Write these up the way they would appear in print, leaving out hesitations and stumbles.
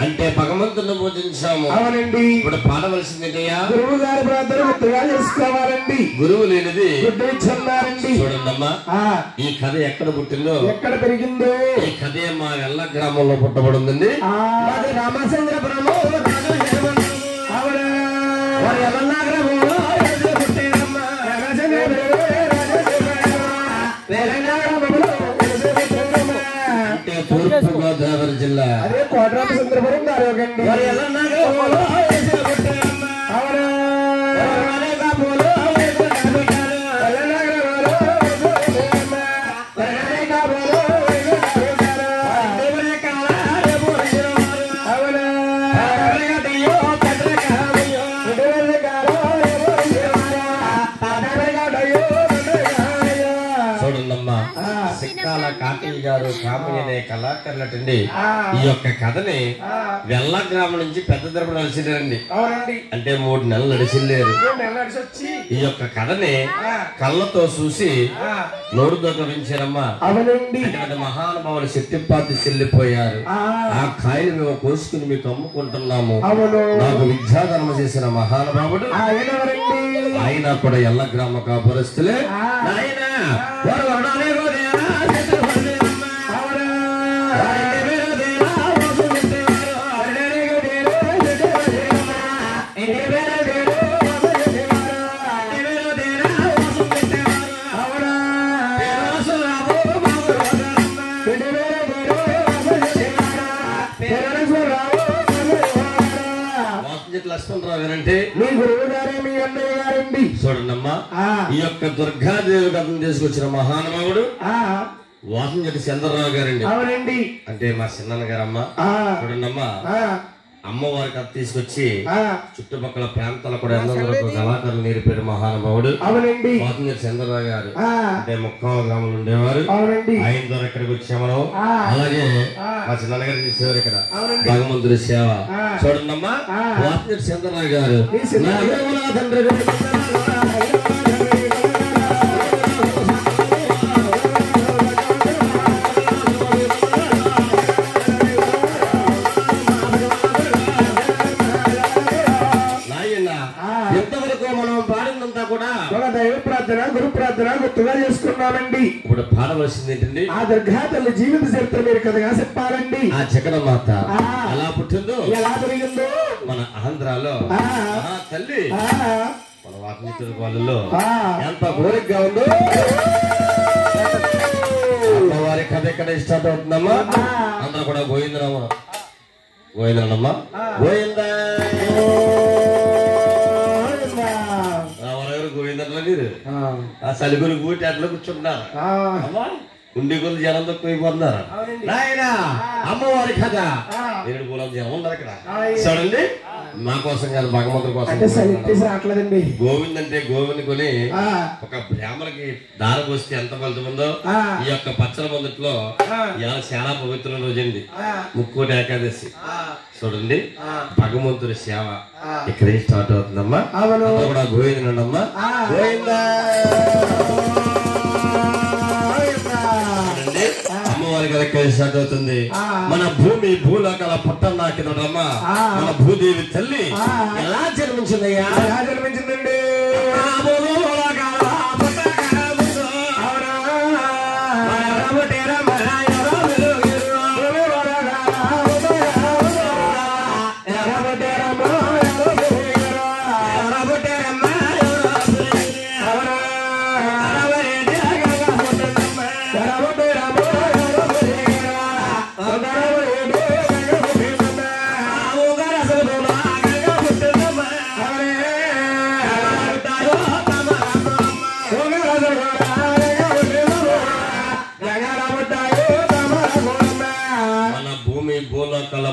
అంటే భగవంతుని పూజించాము. అవునండి. ఇప్పుడు పాడవలసిందేనయ్యా గురువు గారి ప్రార్థన గుర్తుగా చేసుకోవాలండి. గురువు లేనిది గుర్తించన్నారండి. చూడండమ్మా, ఈ కథ ఎక్కడ పుట్టిందో, ఎక్కడ పెరిగిందో, ఈ కథే మా ఎల్ల గ్రామంలో పుట్టబడిందండి. రామచంద్రపురము అంటే తూర్పు గోదావరి జిల్లా, అదే కోటరామచంద్రపురం గారు. కాకయ్య గారు కామయ్య అనే కళాకారులటండి. ఈ యొక్క కథని వెల్ల గ్రామం నుంచి పెద్ద తిరుపతి నడిచిందండి. అంటే 3 నెలలు నడిచిలేరు. ఈ యొక్క కథని కళ్ళతో చూసి నోరు దొంగలించారమ్మా. అటువంటి మహానుభావులు శక్తిపాతి చెల్లిపోయారు. ఆ కాయలు మేము కోసుకుని మీకు అమ్ముకుంటున్నాము. నాకు విద్యాధర్మ చేసిన మహానుభావుడు ఆయన కూడా ఎల్ల గ్రామ కాపురస్తులే. లక్ష్మణరావు గారంటే మీ గురువు గారే మీ అన్నయ్య గారండి. చూడండమ్మా, ఈ యొక్క దుర్గాదేవి కథను తీసుకొచ్చిన మహానుభావుడు వాసంజటి చంద్రరావు గారండి. అవునండి. అంటే మా చిన్న గారమ్మ. చూడండమ్మా, అమ్మవారి కథ తీసుకొచ్చి చుట్టుపక్కల ప్రాంతాలు కూడా ఎందరో కళాకారులు నేర్పారు మహానుభావుడు. అవునండి. వాసంజటి చంద్రరావు గారు అంటే ముక్కావ గ్రామంలో ఉండేవారు. ఆయన ద్వారా ఇక్కడికి వచ్చాము. అలాగే మా చిన్నగారు చేసేవారు ఇక్కడ భగవంతుడి సేవ. చూడండమ్మా, వాసంజటి చంద్రరావు గారు గురు ప్రార్థన గుర్తుగా చేసుకున్నామండి. ఇప్పుడు పాడవలసింది ఏంటండి, ఆ దుర్గా తల్లి జీవిత చరిత్ర మీరు కథగా చెప్పాలండి. ఆ జగన్మాత ఎలా పుట్టిందో, ఎలా పెరిగిందో మన ఆంధ్రాలో తల్లి మన వాల్మీకి వాళ్ళలో ఎంత కోరికగా ఉందో. అమ్మవారి కథ ఎక్కడ స్టార్ట్ అవుతుందమ్మా, అందరూ కూడా గోవిందరమ్మ గోవిందరమ్మా గోవింద గోవిందర్లో మీరు ఆ సలిగురు కూటి అట్లా కూర్చుంటున్నారు. ఉండి కొద్ది జనం తక్కువైపోతున్నారు. నాయన అమ్మవారి కథ 7 కులం జనం ఉన్నారు ఇక్కడ. చూడండి, మా కోసం కాదు భగవంతుడి కోసం. రావట్లేదండి. గోవింద్ అంటే గోవింద్ కొని ఒక బ్రాహ్మణకి దార పోస్తే ఎంత ఫలితం ఉందో ఈ యొక్క పచ్చల మొదట్లో చాలా పవిత్ర రోజండి, ముక్కోటి ఏకాదశి. చూడండి, భగవంతుడి సేవ ఇక్కడే స్టార్ట్ అవుతుందమ్మా. కూడా గోవిందమ్మా గోవింద చదువుతుంది మన భూమి భూలోకాల పుట్టన్నా కిందమ్మా మన భూదేవి తల్లి ఎలా జన్మించిందయ్యా? ఎలా జన్మించిందండి?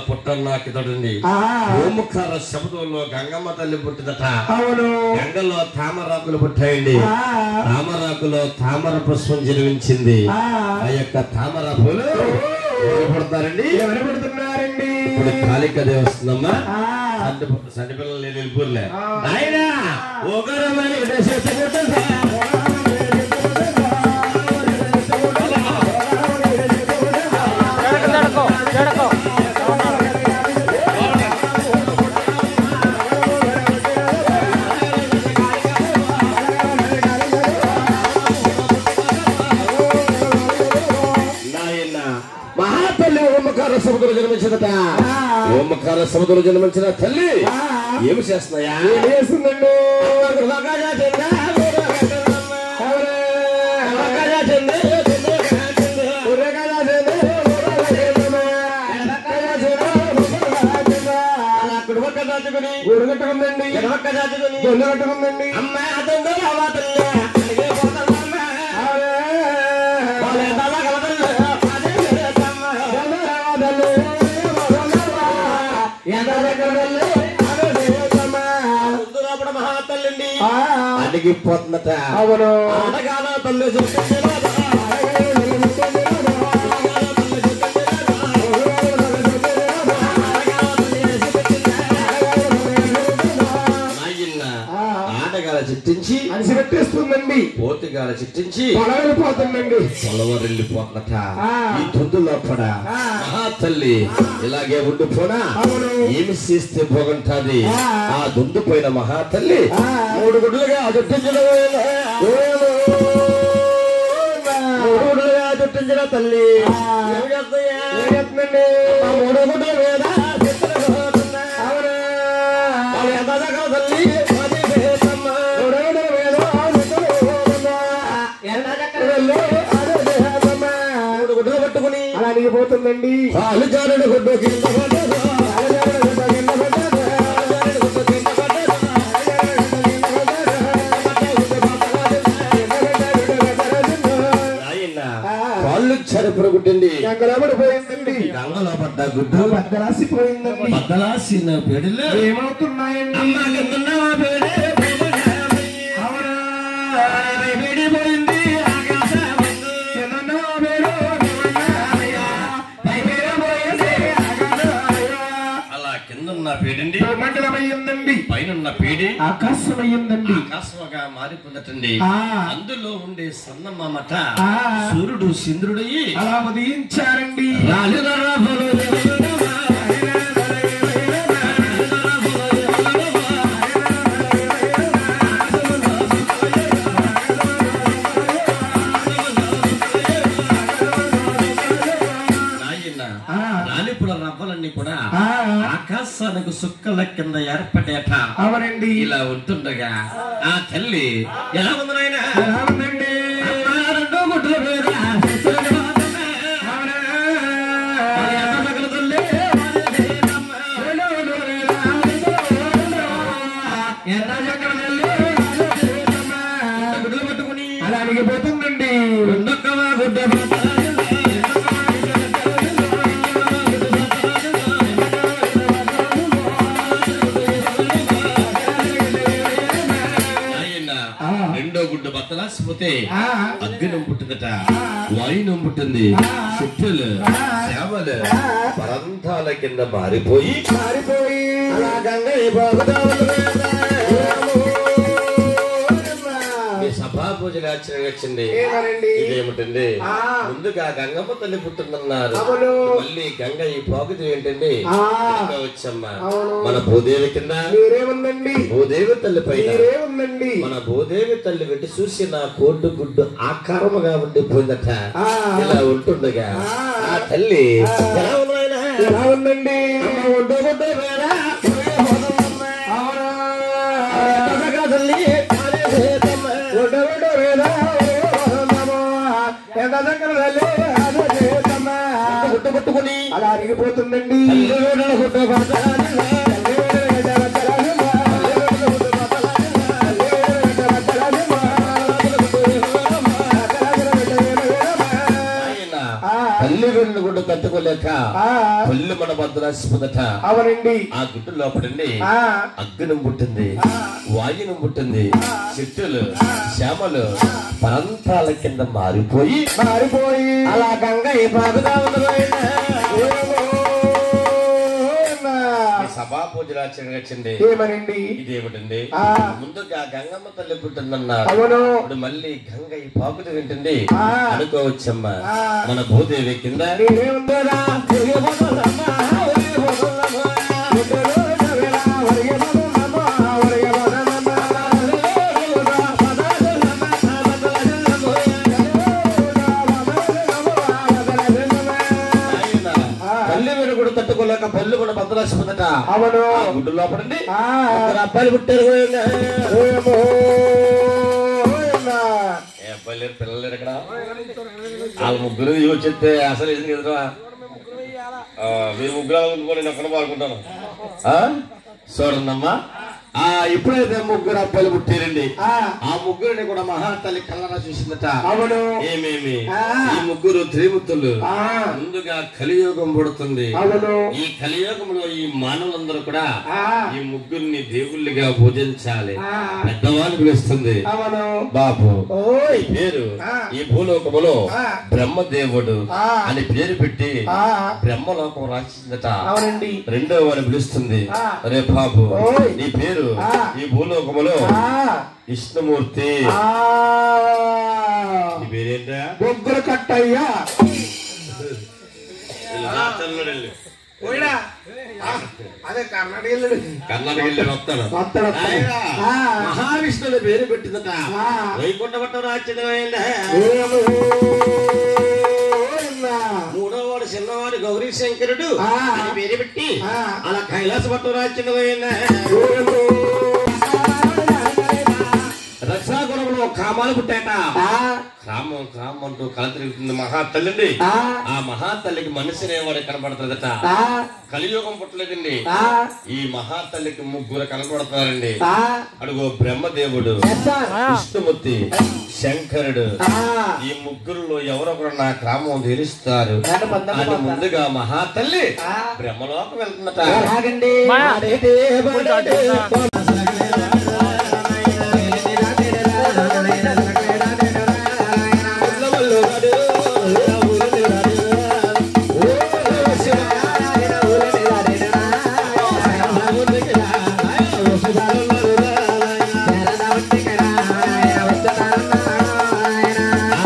పుట్టన్నాకితోడండి ఓంకార శబ్దంలో గంగమ్మ తల్లి పుట్టిదట. గంగలో తామరాకులు పుట్టాయండి. తామరాకులో తామర పుష్పం జన్మించింది. ఆ యొక్క తామర పూలు ఎవరుపడతారండి? ఇప్పుడు కాళిక దేవి వస్తుందమ్మా. సంటి పిల్లలు లేదు వెళ్ళిపోలే ఆయన సముద్రం జన్మించిందట. ఓంకార సముద్రం జన్మించిన తల్లి ఏమి చేస్తున్నాయా? చేస్తుందండి. గుడగట్టుకుందండి. అమ్మాయి అడిగిపోతుందట. అవును అడగాల తల్లి ఆటగాల చిట్టించి అనిసిపెట్టేస్తుందండి. పోతుగాల చిట్టించి పొలవెళ్ళిపోతుందండి. పొలవరెళ్ళిపోతుందట. ఈ తొందులో పడా తల్లి ఇలాగే ఉండిపోనా ఏమి చేస్తే బాగుంటది? ఆ దుందు పోయిన మహాతల్లి 3 గుడ్లుగా చుట్టించిన తల్లి 3 గుడ్ల మీద గుడ్లు పట్టుకుని అలా పోతుందండి. కాలు జారుడు గుడ్డు కింద పుట్టింది. గంగలబడిపోయిందండి. గంగలో పడ్డ గుడ్డు బద్దలాసిపోయిందండి. బద్దలాసిన పేడలు ఏమవుతున్నాయండి? అలా కిందన్న పేడండి మండలమయ్యిందండి. పైన పేడి ఆకాశమయ్యిందండి. ఆకాశంగా మారిపోయిందటండి. అందులో ఉండే సన్నమ్మట సూర్యుడు చంద్రుడయ్యి అలా ఉదయించారండి. రాలిపుల రవ్వలన్నీ కూడా ఆకాశానికి సుక్కల కింద ఏర్పడేట. అవునండి. ఇలా ఉంటుండగా ఆ తల్లి ఎలా ఉంది నాయన? ఎలా ఉందండి? 2 గుడ్ల మీద గుడ్లు పట్టుకుని అలా అడిగిపోతుందండి. 2 గుడ్డ గుడ్డు బత్తలాసిపోతే అగ్గినం పుట్టిందట. వాయునం పుట్టింది. చుట్టలు సేవలు పరంతాల కింద మారిపోయి మీ సభా పూజ పూజలు ఆశ్చర్యంగా వచ్చింది. ఇదేమిటండి? ముందుగా గంగమ్మ తల్లి పుట్టిందన్నారు. మళ్ళీ గంగ ఈ పోగుది ఏంటండి? వచ్చమ్మా మన భూదేవి కింద భూదేవి తల్లి పైన మన భూదేవి తల్లి వెంట చూసి నా కోటు గుడ్డు ఆకారముగా ఉండిపోయిందట. ఇలా ఉంటుండగా ఆ తల్లి ఎలా ఉందండి? పట్టుకుని అలా అరిగిపోతుందండి. తల్లి వెన్ను గుడ్డు తట్టుకోలేక పళ్ళు మన భద్రాసిపోదట. అవునండి. ఆ గుడ్డు లోపలండి అగ్నం పుట్టింది, వాయునం పుట్టింది, చెట్టులు శ్యామలు ప్రాంతాల కింద మారిపోయి అలా గంగ ఏ బాగుగా సభా పూజలు ఆచరణగా వచ్చింది. ఇదేమిటండి? ముందుగా గంగమ్మ తల్లి పుట్టిందన్నారు. ఇప్పుడు మళ్ళీ గంగ ఈ పాకుతూ వింటుంది అనుకోవచ్చమ్మా. మన భూదేవి కింద తట్టుకోలేక పళ్ళు కూడా భద్రాసిపోదట. అవును. గుడ్డు లోపడండి అబ్బాయిలు పుట్టారు. అబ్బాయిలు పిల్లలు ఎక్కడ? వాళ్ళ ముగ్గురు వచ్చేస్తే అసలు ఎందుకు ఎదురా? మీరు ముగ్గురు ఉంటుకో, నేను ఎక్కడ పాడుకుంటాను. చూడండమ్మా, ఇప్పుడైతే ముగ్గురు అబ్బాయిలు పుట్టారండి. ఆ ముగ్గురిని కూడా మహాతల్లి కళ్ళరా చూసిందట. అవును. ఏమేమి? ఈ ముగ్గురు త్రిమూర్తులు. ముందుగా కలియుగం పుడుతుంది. ఈ కలియుగంలో ఈ మానవులందరూ కూడా ఈ ముగ్గురిని దేవుళ్ళుగా పూజించాలి. పెద్దవాళ్ళు పిలుస్తుంది. బాబు ఈ పేరు ఈ భూలోకములో బ్రహ్మదేవుడు అని పేరు పెట్టి బ్రహ్మలోకం రాసిందట. రెండో వారిని పిలుస్తుంది. అరే బాబు నీ పేరు ఈ భూలోకములో విష్ణుమూర్తి. నీ పేరేంటా? బొగ్గుల కట్టయ్యా. అదే కర్ణాటక వెళ్ళి వస్తాడు. మహావిష్ణుని పేరు పెట్టిందట. వైకుంఠ పట్టం రాజ్యమైందా? మూడోవాడు చిన్నవాడు గౌరీ శంకరుడు అని పేరు పెట్టి అలా కైలాస పట్టం రాజ్యమైందా? రక్షాగుణంలో కామాలు పుట్టాట. క్రామం క్రామం అంటూ కళ తిరుగుతుంది మహాతల్లిండి. ఆ మహాతల్లికి మనిషి అనేవాడు కనపడుతుందట. కలియుగం పుట్టలేదండి. ఈ మహాతల్లికి ముగ్గురు కనపడుతున్నారండి. అడుగు బ్రహ్మదేవుడు, విష్ణుమూర్తి, శంకరుడు. ఈ ముగ్గురులో ఎవరొకరు నా క్రామం తెలుస్తారు అని ముందుగా మహాతల్లి బ్రహ్మలోకం వెళ్తుందట.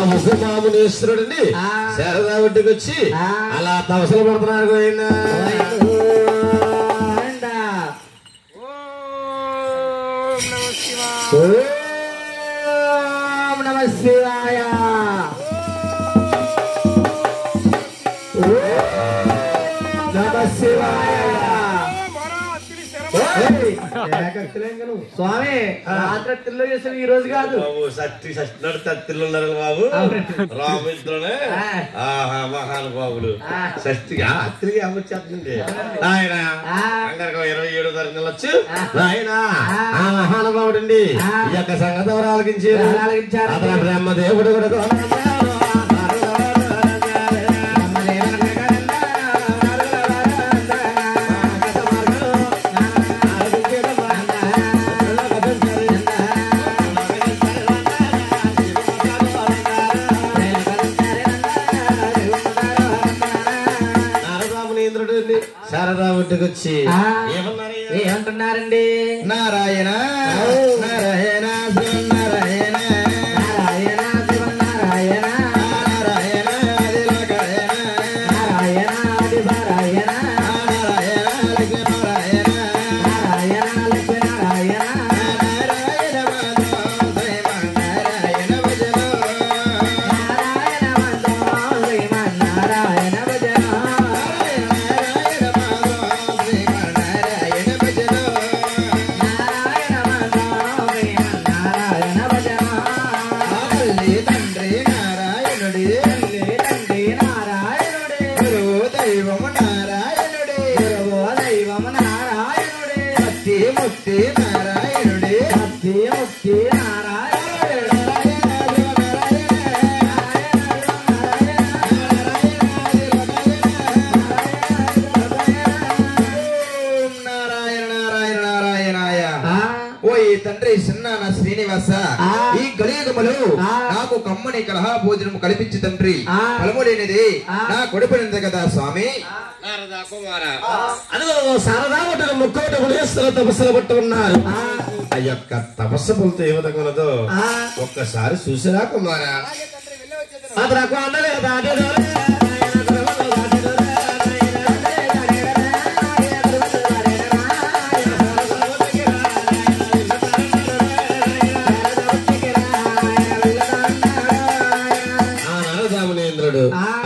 ముగుమామునేశ్వరుడిని శారదా ఒడ్డుకి వచ్చి అలా తవసలు పడుతున్నారు. ఓం నమః శివాయ. స్వామి రాత్రిలో చేసిన ఈ రోజు కాదు సత్తి సచ్చినాడు తత్తిలో ఉన్నారు బాబు. రామిత్రునే మహానుభావులు షష్టిగా అత్తికి అమ్మొచ్చేస్తుంది. ఆయన 27వ తారీఖు వెళ్ళొచ్చు. ఆయన ఆ మహానుభావుడు అండి. ఈ యొక్క సంగతి ఎవరు ఆలకించారు? బ్రహ్మదేవుడు కూడా శారదా ఒడ్డుకు వచ్చి ఏమంటున్నారండి? నారాయణ నారాయణ నారాయణ నారాయణ శ్రీనివాస ఈ కలియుగములో నాకు కమ్మని కలహ భోజనం కల్పించి తండ్రి ఫలము లేనిది నా కొడుకునింది కదా స్వామి. నారదా కుమార అదిగో శారదా ఒడ్డున ముక్కోటి మునేశ్వర తపస్సులు పట్టు ఉన్నారు. ఆ యొక్క తపస్సు ఫలితం ఏ విధంగా ఉన్నదో ఒక్కసారి చూసిరా కుమారా. అతను అందలేదా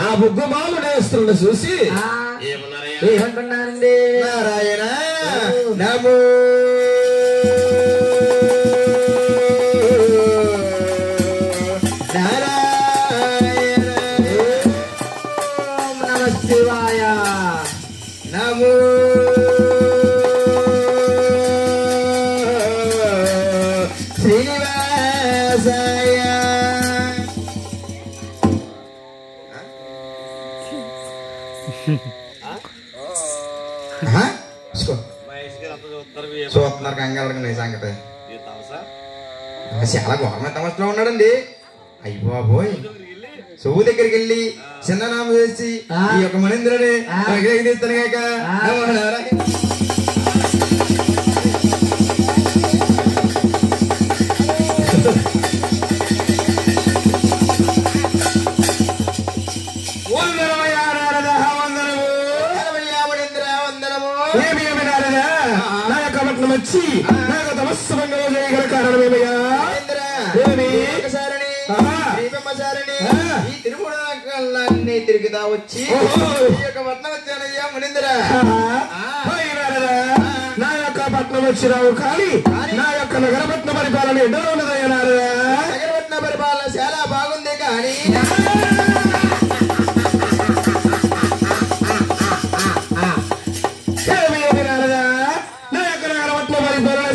ఆ బుగ్గమాలు నేస్తున్న చూసి ఏమంటున్నానండి? నారాయణ నమో నారాయణ నమ శివాయ నమో శ్రీనివాసాయ. చూస్తున్నారు కంగారు నీ సంగతి. చాలా గవర్నమెంట్ తమస్లో ఉన్నాడండి. అయ్యి బాబోయ్ చెవు దగ్గరికి వెళ్ళి చిన్ననామ చేసి ఈ యొక్క మనింద్రుని తీస్తాను కాక వచ్చి నాకు తమస్సు భంగం చేయగల కారణమేమయ్యా? ఈ తిరుమూలన్నీ తిరుగుతా వచ్చి ఈ యొక్క పట్నం వచ్చానయ్యా మునింద్ర. నా యొక్క పట్నం వచ్చినావు కానీ నా యొక్క నగరపట్న పరిపాలన ఎన్నో ఉన్నదయ్యా నారదా. నగరపట్న పరిపాలన చాలా బాగుంది కానీ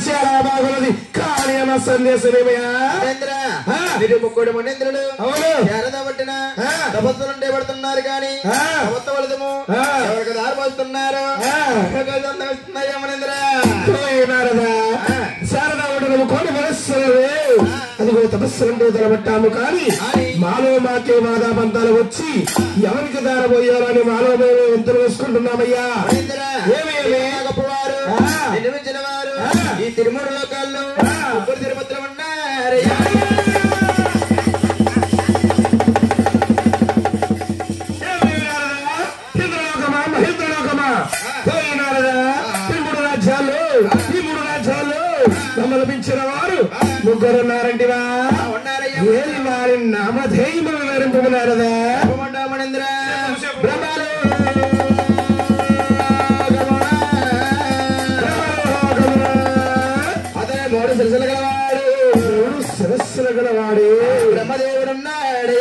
చాలా బాగున్నది కానీ అన్న సందేశమేమయ్యా? మీరు ముక్కుడు మునింద్రుడు శారదా పట్టిన తపస్సులుంటే పడుతున్నారు కానీ తపస్సు ఫలితము ఎవరికి దారి పోస్తున్నారు మునింద్ర. శారదా పట్టిన కోటి మనస్సులు అదిగో తపస్సులంటే తలబట్టాము కానీ మాలో మాకే వాదాబంధాలు వచ్చి ఎవరికి దారబోయారని మాలో మేము ఎంతలు వేసుకుంటున్నామయ్యా. గొప్పవారు నిర్మించిన వారు ఈ తిరుమూడు లోకాల్లో ముగ్గురు తిరుపతిలో ఉన్నారు. ఈ మూడు రాజ్యాలు లభించిన వారు ముగ్గురు ఉన్నారంటివా? ఏది వారి నామధేయము వివరింపున్నారదా? మణేంద్ర అతనే మూడు శిరస్సులు గలవాడు. మూడు శిరస్సులు గలవాడు బ్రహ్మదేవుడు ఉన్నాడు.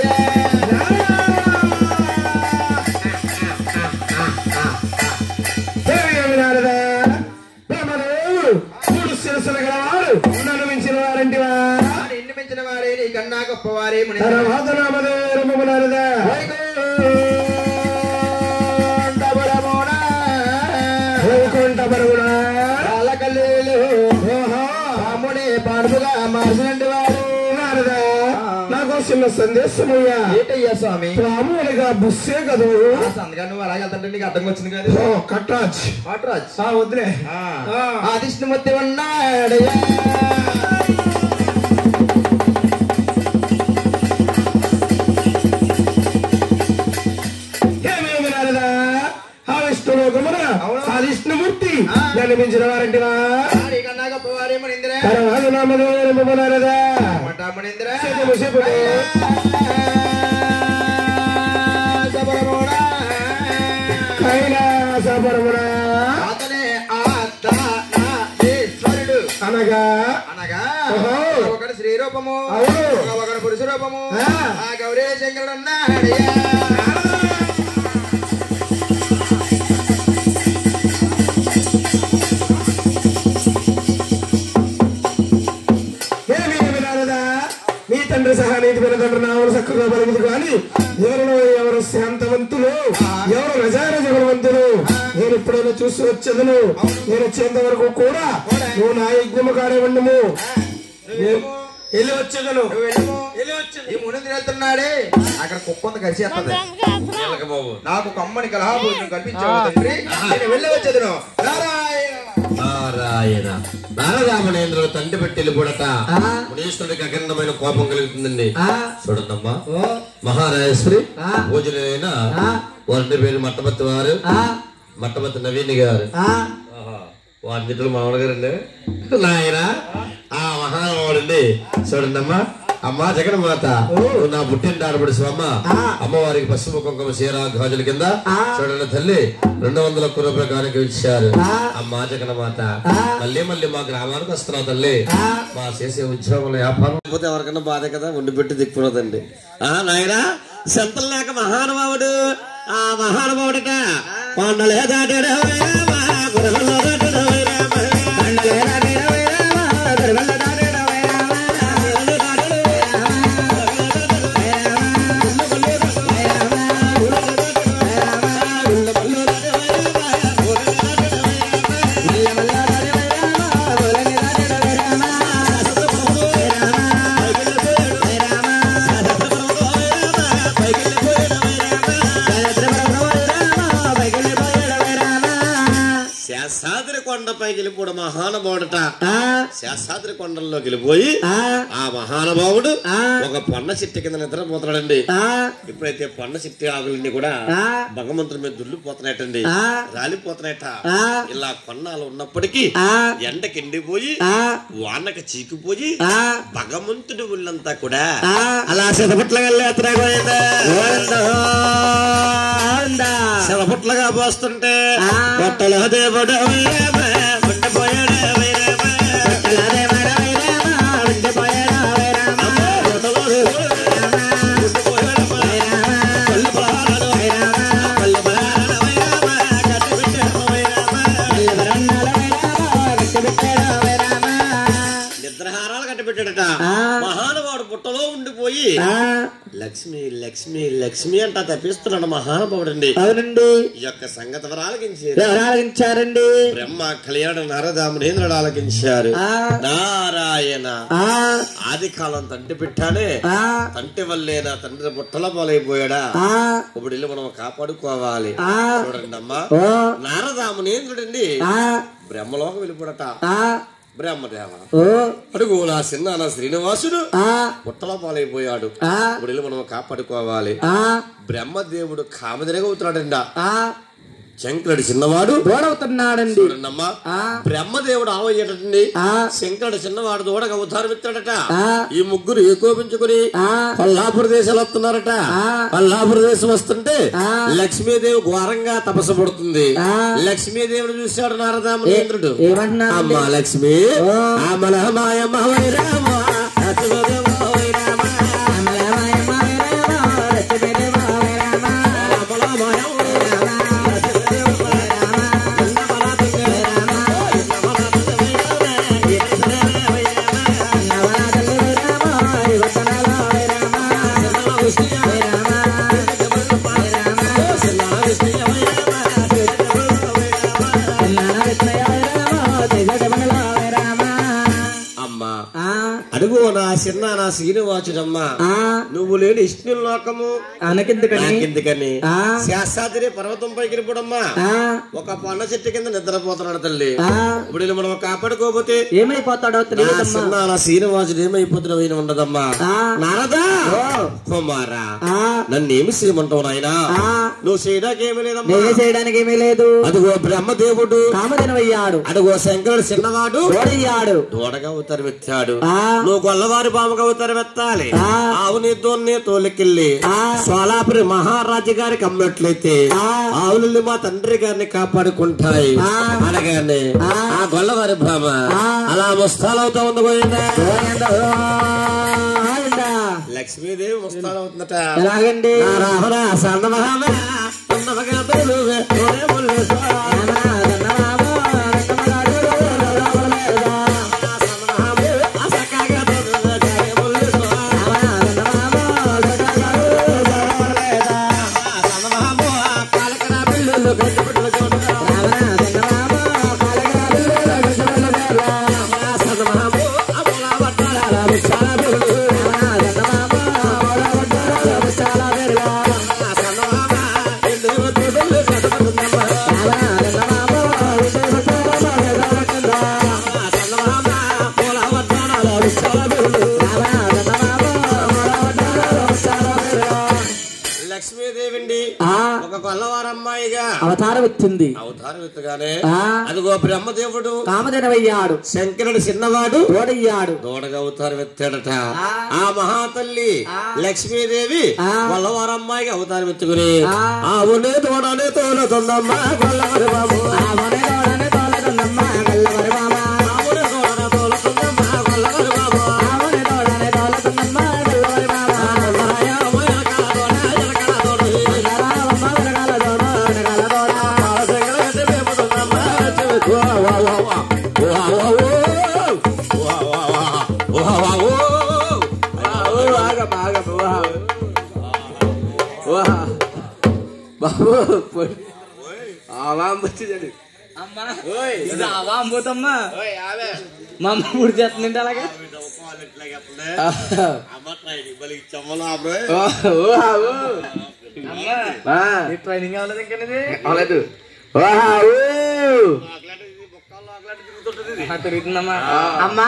బ్రహ్మదేవుడు మూడు శిరస్సులు గలవాడు నన్ను మించిన వారంటివా? నిన్ను మించిన వారే నీ కన్నా గొప్పవారే. తర్వాత నామదేవుడున్నారదా? వైకుంఠపరముడా కాలకల్లీలు రాముడే పాడుగా మార్చినట్టు వాడు నారదా. నాకు చిన్న సందేశమయ్యా. ఏంటయ్యా స్వామి? రాముడిగా బుస్సే కదా అందుగా నువ్వు అలాగే వెళ్తాంటే నీకు అర్థం వచ్చింది కదా. కట్రాజ్ వద్దులే. ఆదిష్ణుమూర్తి ఉన్నాడు. విష్ణుమూర్తి నన్ను మించిన వారంటివా? కన్నా గొప్పవారే మణేంద్ర. నామదేవుడున్నారదా? మణేంద్ర కైలాసపరముడా అతనే ఈశ్వరుడు. అనగా అనగా ఒకడు స్త్రీ రూపము ఒకడు పురుష రూపము. ఆ గౌరీ శంకరుడు ఉన్నాడు. నీ తండ్రి సహా నీతి తండ్రి నామలు చక్కగా పలుకుదు కానీ ఎవరు శాంతవంతులు ఎవరు రజారజగుణవంతులు నేను ఎప్పుడైనా చూసి వచ్చేదను. నేను వచ్చేంత వరకు కూడా నువ్వు నా యజ్ఞము కానివ్వండిము వెళ్ళి వచ్చేదను నువ్వు వెళ్ళము. వెళ్ళి వచ్చేది ఈ మునింద్రుడు వెళ్తున్నాడే అక్కడ కుక్క ఉంది కలిసేస్తుంది. బాబు నాకు ఒక అమ్మని కలహాభూషణం కల్పించావు తండ్రి. నేను వెళ్ళి వచ్చేదను. నారాయణ నారదామనేంద్రుడు తండ్రి పెట్టి వెళ్ళిపోడట మునీశ్వరుడికి అఖండమైన కోపం కలుగుతుందండి. చూడండమ్మా మహారాజేశ్వరి పూజలైన వారి పేరు మట్టపత్తి వారు మట్టపత్తి నవీన్ గారు వారి నిధులు మామూలుగారండి. నాయన ఆ మహానుభావుడండి. చూడండమ్మా అమ్మా జగన్మాత నా పుట్టిన ఆడబడి స్వామ అమ్మవారికి పసుపు కుంకుమ చీర గాజుల కింద చూడండి తల్లి 200 రూపాయల కానుక ఇచ్చారు. అమ్మా జగన్మాత మళ్ళీ మళ్ళీ మా గ్రామానికి వస్తున్నావు తల్లి. మా చేసే ఉద్యోగంలో వ్యాపారం పోతే ఎవరికన్నా బాధ కదా ఉండి పెట్టి దిక్కుపోదండి. నాయనా సంతలు లేక మహానుభావుడు ఆ మహానుభావుడట కొండలే దాటాడు శాస్త్రి కొండపైకి వెళ్ళిపోడు మహానుభావుడట. శాస్త్రి కొండల్లోకి వెళ్ళిపోయి ఆ మహానుభావుడు ఒక పొన్న చెట్టు కింద నిద్రపోతున్నాడండి. ఇప్పుడైతే పొన్న చెట్టు ఆకులన్నీ కూడా భగవంతుడి మీద దుల్లిపోతున్నాయటండి, రాలిపోతున్నాయట. ఇలా కొన్నాళ్ళు ఉన్నప్పటికీ ఎండకి ఎండిపోయి వానకి చీకిపోయి భగవంతుడి ఒళ్ళంతా కూడా అలా శతపుట్లగా పోస్తుంటే పొట్టలో దేవుడు నిద్రహారాలు కట్టిపెట్టాడట. మహానుభావుడు పుట్టలో ఉండిపోయి లక్ష్మి లక్ష్మి లక్ష్మి అంట తప్పిస్తున్నాడు మహానుభావుడు అండి. అవునండి. ఈ యొక్క సంగతి ఆలకించారండి. బ్రహ్మ కళ్యాణ నారదామునేంద్రుడు ఆలకించారు. నారాయణ ఆది కాలం తండ్రి పెట్టానే తండ్రి వల్లే నా తండ్రి బుట్టల పాలైపోయాడా. ఇప్పుడు ఇల్లు మనం కాపాడుకోవాలి. చూడండి అమ్మా నారదామునేంద్రుడండి బ్రహ్మలోకి వెళ్ళిపోడట. బ్రహ్మదేవ అడుగు నా చిన్న శ్రీనివాసుడు పుట్టల పాలైపోయాడు. ఇప్పుడు మనం కాపాడుకోవాలి. బ్రహ్మదేవుడు కామదినగా అవుతున్నాడండి. శంకరుడు చిన్నవాడు దూడవుతున్నాడండి. చూడండమ్మా బ్రహ్మదేవుడు ఆవయ్యేటండి. శంకరుడు చిన్నవాడు దూడగా అవతారం ఎత్తాడట. ఈ ముగ్గురు ఏకోపించుకుని కొల్లాపుర దేశాలు వస్తున్నారట. కొల్లాపుర దేశం వస్తుంటే లక్ష్మీదేవి ఘోరంగా తపస్సు పడుతుంది. లక్ష్మీదేవిని చూశాడు నారదామునేంద్రుడు. అమ్మా లక్ష్మి అడుగు నా చిన్న నా శ్రీనివాసుడమ్మా నువ్వు లేని ఇష్ణు లోకము నాకెందుకని శాస్త్రి పర్వతం పైకి వెళ్ళిపోడమ్మా ఒక పన్న చెట్టు కింద నిద్రపోతున్నాడు తల్లి. ఇప్పుడు మనం కాపాడుకోపోతే ఏమైపోతాడో చిన్న నా శ్రీనివాసుడు ఏమైపోతున్నావు ఉండదమ్మా. నారదా కుమారా నన్నేమి చేయమంటావు నాయనా. నువ్వు చేయడానికి ఏమీ లేదు. అదిగో బ్రహ్మదేవుడు కామదినవయ్యాడు. అడుగో శంకరుడు చిన్నవాడు దూడగా ఉత్తరవెత్తాడు. నువ్వు గొల్లవారి బామగా ఉత్తరవెత్తాలి. ఆవుని దోన్ని తోలికెళ్ళి సోలాపురి మహారాజు గారికి అమ్మట్లయితే ఆవులు మా తండ్రి గారిని కాపాడుకుంటాయి అనగానే ఆ గొల్లవారి భామ అలా ముస్తాలవుతా ఉంది. పోయిందా లక్ష్మీదేవి ముస్తాలవుతుందట. ఎలాగండి చాలా ఒక కొల్లవారమ్మాయిగా అవతారం ఎత్తింది. అవతారం ఎత్తగానే అదిగో బ్రహ్మదేవుడు కామధేనవయ్యాడు, శంకరుడు చిన్నవాడు తోడయ్యాడు, దూడగా అవతారం ఎత్తాడట. ఆ మహాతల్లి లక్ష్మీదేవి కొల్లవారమ్మాయిగా అవతారం ఎత్తుకుని ఆవునే తోడనే తోలుతుందమ్మా కొల్లవారి బాబు, ఆవునే తోడనే తోలుతుందమ్మా కొల్లవారి బాబా, ఆవునే తోడనే తోలుతుందమ్మా కొల్లవారి బాబు, ఆవునే తోడనే తోలుతుందమ్మా కొల్లవారి బాబా, బాబు వచ్చిందండి. అమ్మా ఇది అవాంబోతమ్మా మా అమ్మ పూడి చేస్తుందంటే అలాగే ట్రైనింగ్ అవ్వలేదు ఇంకా అవలేదు. తిరుగుతుందమ్మా. అమ్మా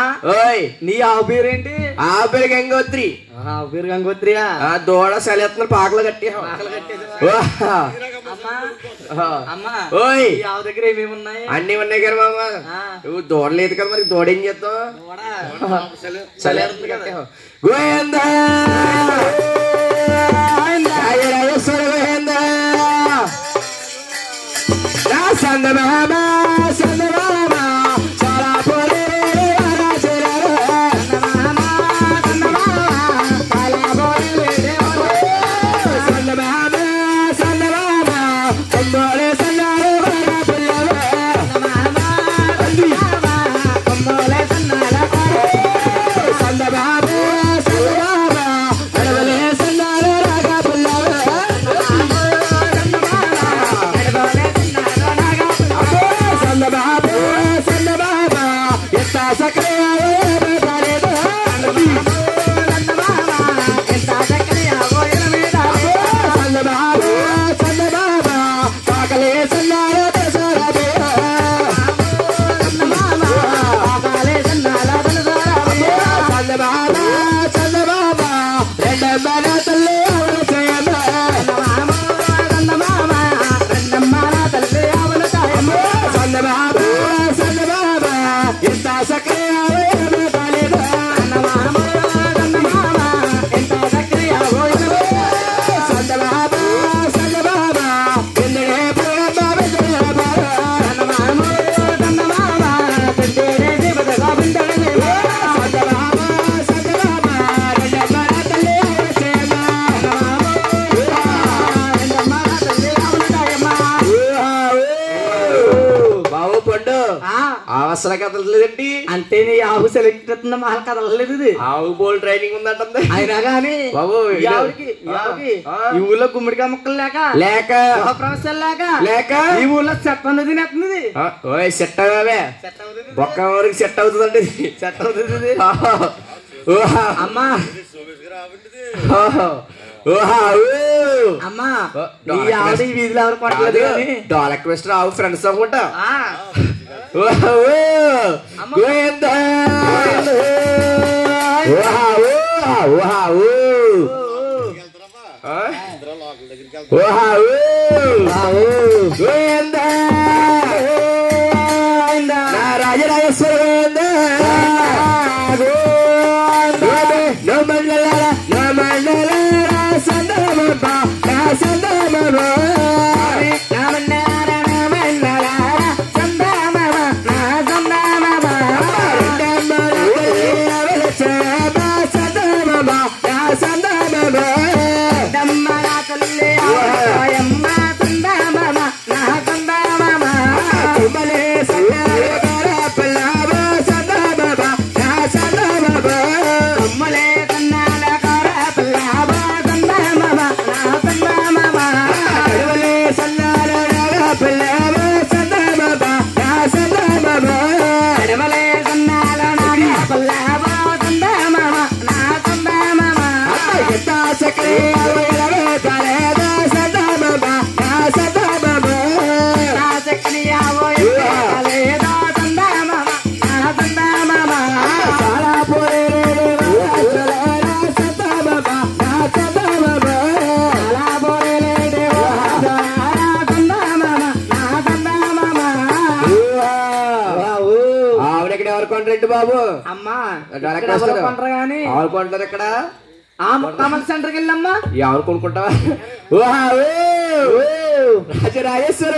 నీ ఆవు పేరేంటి? ఆవు పేరు గంగోత్రి. ఆవు పేరు గంగోత్రియా? దూడ సెలెత్తున్నారు పాకలు కట్టి. అమ్మా ఓయ్ ఆవు దగ్గర ఏమేమి ఉన్నాయి? అన్ని ఉన్నాయి కదా మామ. నువ్వు దూడ లేదు కదా, మరి దూడ ఏం చేస్తావు? గోవిందా సందమామా సందమామా చాలా పోలే అవసర కదలలేదండి. అంటే నీ ఆవు సెలెక్ట్ అవుతుందా? మహల్ కదలలేదు. ఆవు బోల్ ట్రైనింగ్ ఉందంటే అయినా గానీ బాబు ఈ ఊళ్ళో గుమ్మడికాయ మొక్కలు లేక ప్రవేశాలు లేక ఈ ఊళ్ళో చెట్ట అనేది నెత్తుంది. సెట్ అవే బొక్క వరకు సెట్ అవుతుందండి. సెట్ అవుతుంది. అమ్మా అమ్మా ఈ ఆవిడ ఈ వీధిలో ఎవరు కొట్టలేదు. డాలక్ వెస్ట్ ఆవు ఫ్రెండ్స్ అనుకుంటా. రాజరాజేశ్వర దమ్మరా తల్లి బాబు అమ్మా కొంటారు కానీ ఎవరు కొంటారు ఇక్కడ కామన్ సెంటర్కి వెళ్ళమ్మా ఎవరు కొనుక్కుంటావా రాజరాజేశ్వర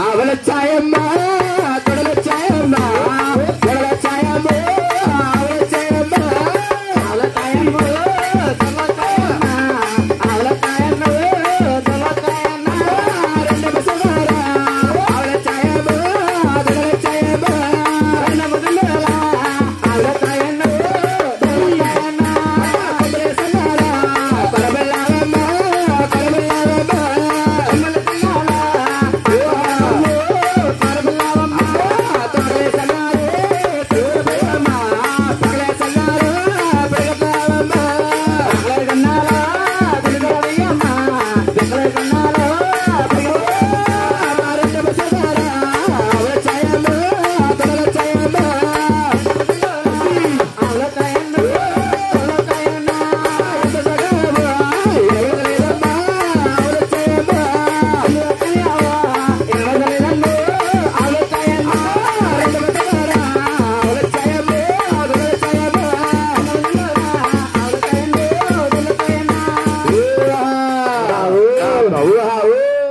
ఆవల ఛాయమ్మ తొడల ఛాయమ్మ తొడల ఛాయమ్మ ఆవల ఛాయమ్మ ఆవల ఛాయమ్మ తొడల ఛాయమ్మ ఆవల ఛాయమ్మ తొడల ఛాయమ్మ రెండు బసవారా ఆవల ఛాయమ్మ తొడల ఛాయమ్మ రెండు ముదలల ఆవల ఛాయమ్మ తొడల ఛాయమ్మ కొబ్బరేసనారా పరబెల్లావమ్మ పరబెల్లావమ్మ అమ్మల తిన్నాలా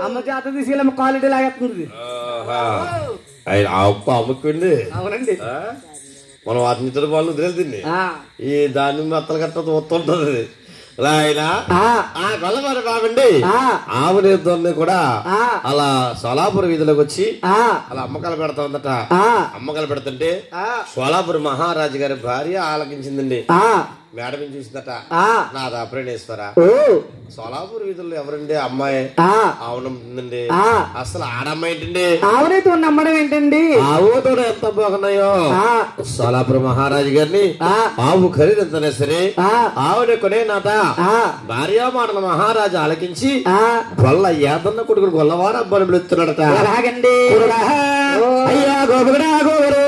అమ్మ జాత తీసుకెళ్ళి క్వాలిటీ లాగేస్తుంది అమ్ముకుంది అవునండి మనం వాటిని ఇతర వాళ్ళు వదిలేదండి ఈ దాన్ని మత్తలు గట్ట వస్తుంటది ఆయన గొల్లవారి బాబండి ఆవునేద్దరిని కూడా అలా సోలాపురం వీధిలోకి వచ్చి అలా అమ్మకాలు పెడతా ఉందట. అమ్మకాలు పెడుతుంటే సోలాపురం మహారాజు గారి భార్య ఆలకించిందండి. మేడం చూసిందట, నా దాపరేణేశ్వరా సోలాపూర్ వీధుల్లో ఎవరండి అమ్మాయి అవునండి, అసలు ఆడమ్మాయి ఏంటండి, ఆవునేతో నమ్మడం ఏంటండి, ఆవుతో ఎంత బాగున్నాయో. సోలాపురం మహారాజు గారిని ఆవు ఖరీదంతనే సరే ఆవుని కొనేనాట. భార్యా మాటల మహారాజు ఆలకించి గొల్ల ఏదన్న కొడుకుడు గొల్లవారు అబ్బాయి పిలుస్తున్నాడట. ఎలాగండి అయ్యా గోబుడా గోరు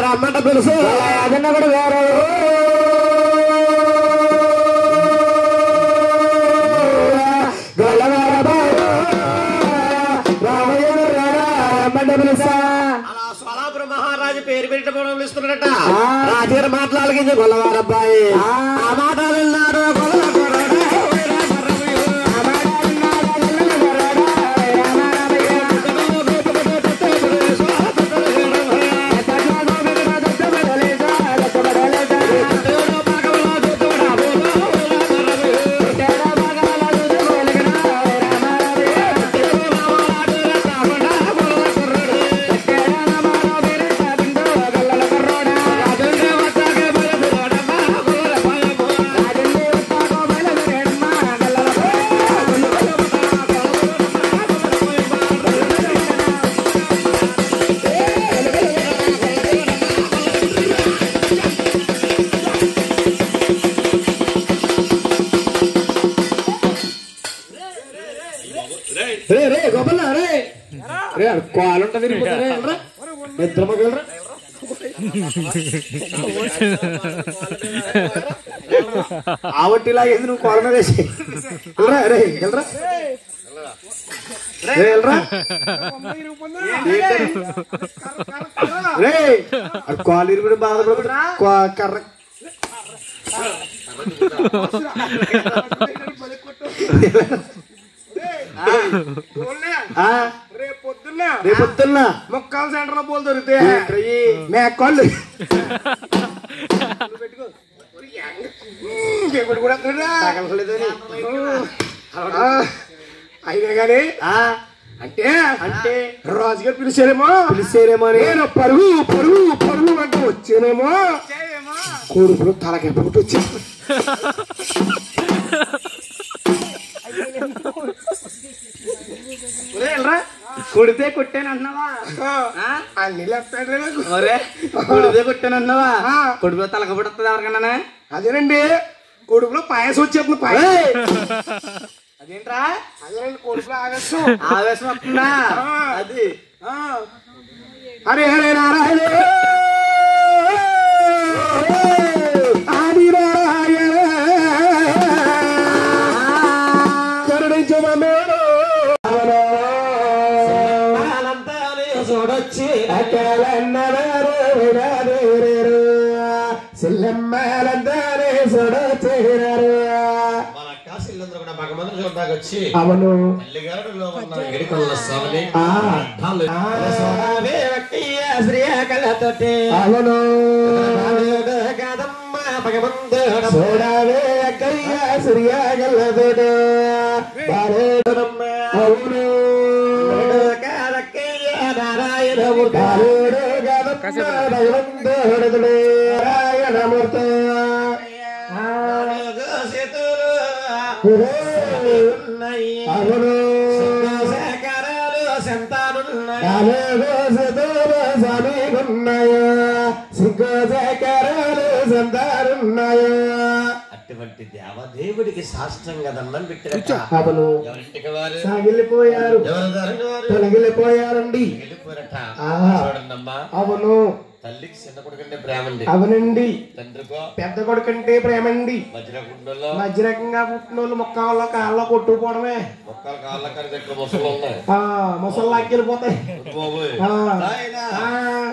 రమ్మంట పిలుసు అదన్న కూడా వేరే సోలాపురం మహారాజు పేరు పెట్టడం పిలుస్తున్నాడట. రాజుగారు మాట్లాడగింది గొల్లవారబ్బాయి ఆ మాటలు విన్నాడు. రే రే గోపల్లా రే రే కాలు ఉంటుంది నిద్ర మగలరా ఆవట్టిలాగేది నువ్వు కాలు మీద వేసి రే వెళ్ళరా రే కాలు ఇరుగుడు బాధపడుతున్నా కర్ర రేపొద్దున్న మొక్కల సెంటర్ లో పోలు దొరుకుతాయి మేకాళ్ళు అయినా గానీ అంటే అంటే రాజుగారు పిలిచారేమో నేను పరుగు పరుగు పరుగు అంటే వచ్చానేమో కొడుకులు తలకెప్పటి వచ్చాను కొడితే కొట్టాను అన్నావా అన్ని లెఫ్ట్ కొడితే కొట్టాను అన్నావా కొడుకులో తలకబడుతుంది ఎవరికన్నా అదేనండి కొడుకులో పాయసం వచ్చేస్తుంది అదేంట్రా అదేనండి కొడుకులో ఆవేశం ఆవేశం వస్తుందా అది హరే హరే నారాయణ ఆది నారాయణ కరుణించమన్నాడు చూడొచ్చి సిల్లమ్మలందరూ చూడొచ్చారు అవును శ్రీకలతోటి అవును చూడవే అక్కయ్య శ్రీకలతోటి అవును నారాయణమూర్తి అవును అటువంటి దేవదేవుడికి సాష్టంగా దండం పెట్టారు. అవును ఎవరింటికి వారు సాగిలిపోయారు తొలగిలిపోయారండి చూడండమ్మా. అవును తల్లికి చిన్న కొడుకంటే ప్రేమండి. అవునండి తండ్రికో పెద్ద కొడుకంటే ప్రేమండి. మధ్యరకుండలో మధ్యరకంగా పుట్టిన వాళ్ళు మొక్కల్లో కాళ్ళలో కొట్టుకుపోవడమే. మొక్కల కాళ్ళ కరిదెక్క మొసలు ఉన్నాయి. మొసల్లాకి వెళ్ళిపోతాయి.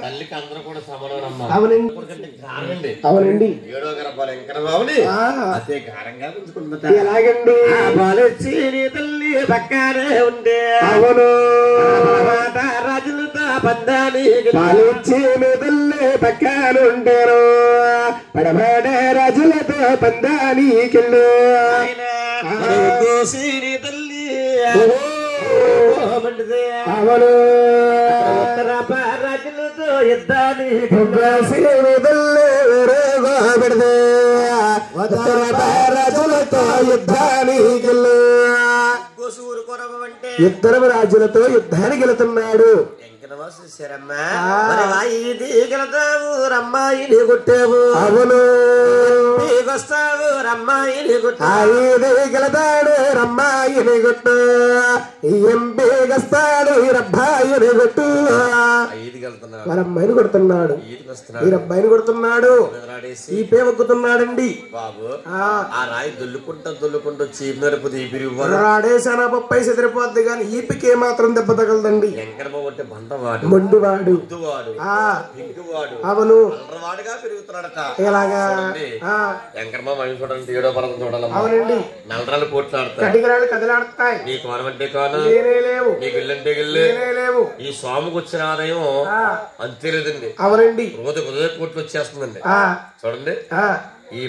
తల్లికి అందరూ కూడా సమానమ్మా. అవునండి కారండి. అవునండి 7వ గర్భాలు ఎంకర బాబుని అదే కారంగా ఉంచుకుందట. ఎలాగండి బాలొచ్చి నీ తల్లి పక్కనే ఉండే. అవును రాజులతో బంధాన్ని బాలొచ్చి మీ తల్లి పక్కనుంటారు. పడబడ రాజులతో బంధానికెళ్ళు నీ తల్లి అవును రాజులతో యుద్ధాన్ని రాజులతో యుద్ధానికెళ్ళు ఇద్దరు రాజులతో యుద్ధానికి వెళుతున్నాడు. రమ్మాయిని కొట్టావు. అవును వస్తావు రమ్మాయిని గెలతాడు రమ్మాయిని కొట్టు ఎంపీగస్తాడు రబ్బాయిని కొట్టు. వాళ్ళ అమ్మాయిని కొడుతున్నాడు. ఈ రబ్బాయిని కొడుతున్నాడు. ఈ పేవక్కుతున్నాడండి బాబు. ఆ రాయి దొల్లుకుంటూ చీపు నడుపు తీపి రాడేసానా పప్పై చెదిరిపోద్ది కానీ ఈపికే మాత్రం దెబ్బ తగలదండి. మొండివాడు అవును ఎలాగా వెంకటమ్మ మళ్ళీ చూడండి 7వ పర్వతం చూడాలి. అవునండి నల్లరాలు పోట్లాడతాయి. కటికరాలు కదలాడతాయి. నీ కోనమంటే కోన లేవు నీకు ఇల్లంటే గిల్లు లేవు. ఈ స్వామికి వచ్చిన ఆదాయం అంతే లేదండి. అవునండి ఉదయ కోట్లు వచ్చేస్తుందండి. చూడండి ఈ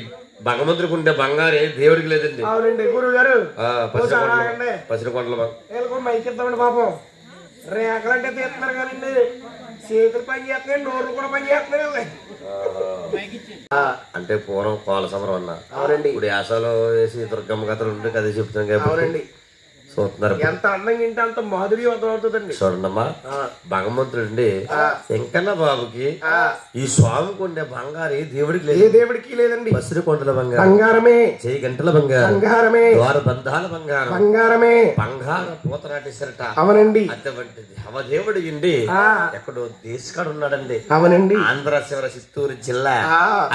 భగవంతుడికి ఉండే బంగారే దేవుడికి లేదండి. అవునండి గురువు గారు పసిరికొండల మైకిద్దామండి పాపం. రేఖలంటే తీస్తున్నారు కానండి చేతులు పని చేస్తున్నాయి నోర్లు కూడా పని చేస్తున్నాయి. అంటే పూర్వం కోల సమరం అన్న. అవునండి ఇప్పుడు యాసలో వేసి దుర్గమ్మ కథలు ఉంటే కథ చెప్తాం కాబట్టి అవునండి చూస్తున్నారు. ఎంత అందంగా ఇంటే అంత మాధుర్యవంతం అవుతుందండి. చూడండమ్మా, భగవంతుడండి వెంకన్న బాబుకి ఈ స్వామికి ఉండే బంగారు ఏ దేవుడికి లేదు. ఏ దేవుడికి లేదండి. పసిరి కొండల బంగారం, బంగారమే. చేయి గంటల బంగారం, బంగారమే. ద్వార బంధాల బంగారం, బంగారమే. బంగారం పూతనాటేసరట. అవునండి. అటువంటి దేవదేవుడు ఇండి ఎక్కడో దేశకాడు ఉన్నాడండి. అవునండి. ఆంధ్ర శివర చిత్తూరు జిల్లా.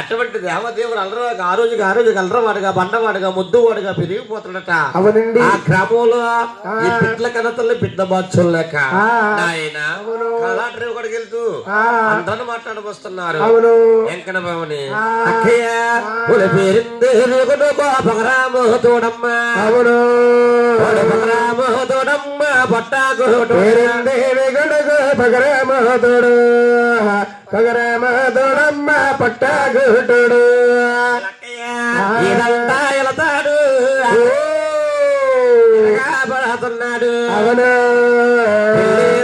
అటువంటి దేవదేవుడు అల్లరాగా ఆ రోజుకి అల్లరవాడుగా బండవాడుగా ముద్దువాడుగా పెరిగిపోతాడట. అవునండి. ఆ గ్రామంలో ఈ పిట్ల కనతల్ని బిడ్డ బాధ్యులు లేక ఆయన కళాట్రీ ఒకటికి వెళ్తూ అందరూ మాట్లాడబోస్తున్నారు. వెంకన్న బాబుని అక్కయ్య పేరిందే పగరామో తోడమ్మ, అవును పగరామో తోడమ్మ పట్టాకు పేరిందే గడుగు పగరామో తోడు, పగరామో తోడమ్మ పట్టాగుటుడు ఇదంతా వెళతాడు పడుతున్నాడు. అవును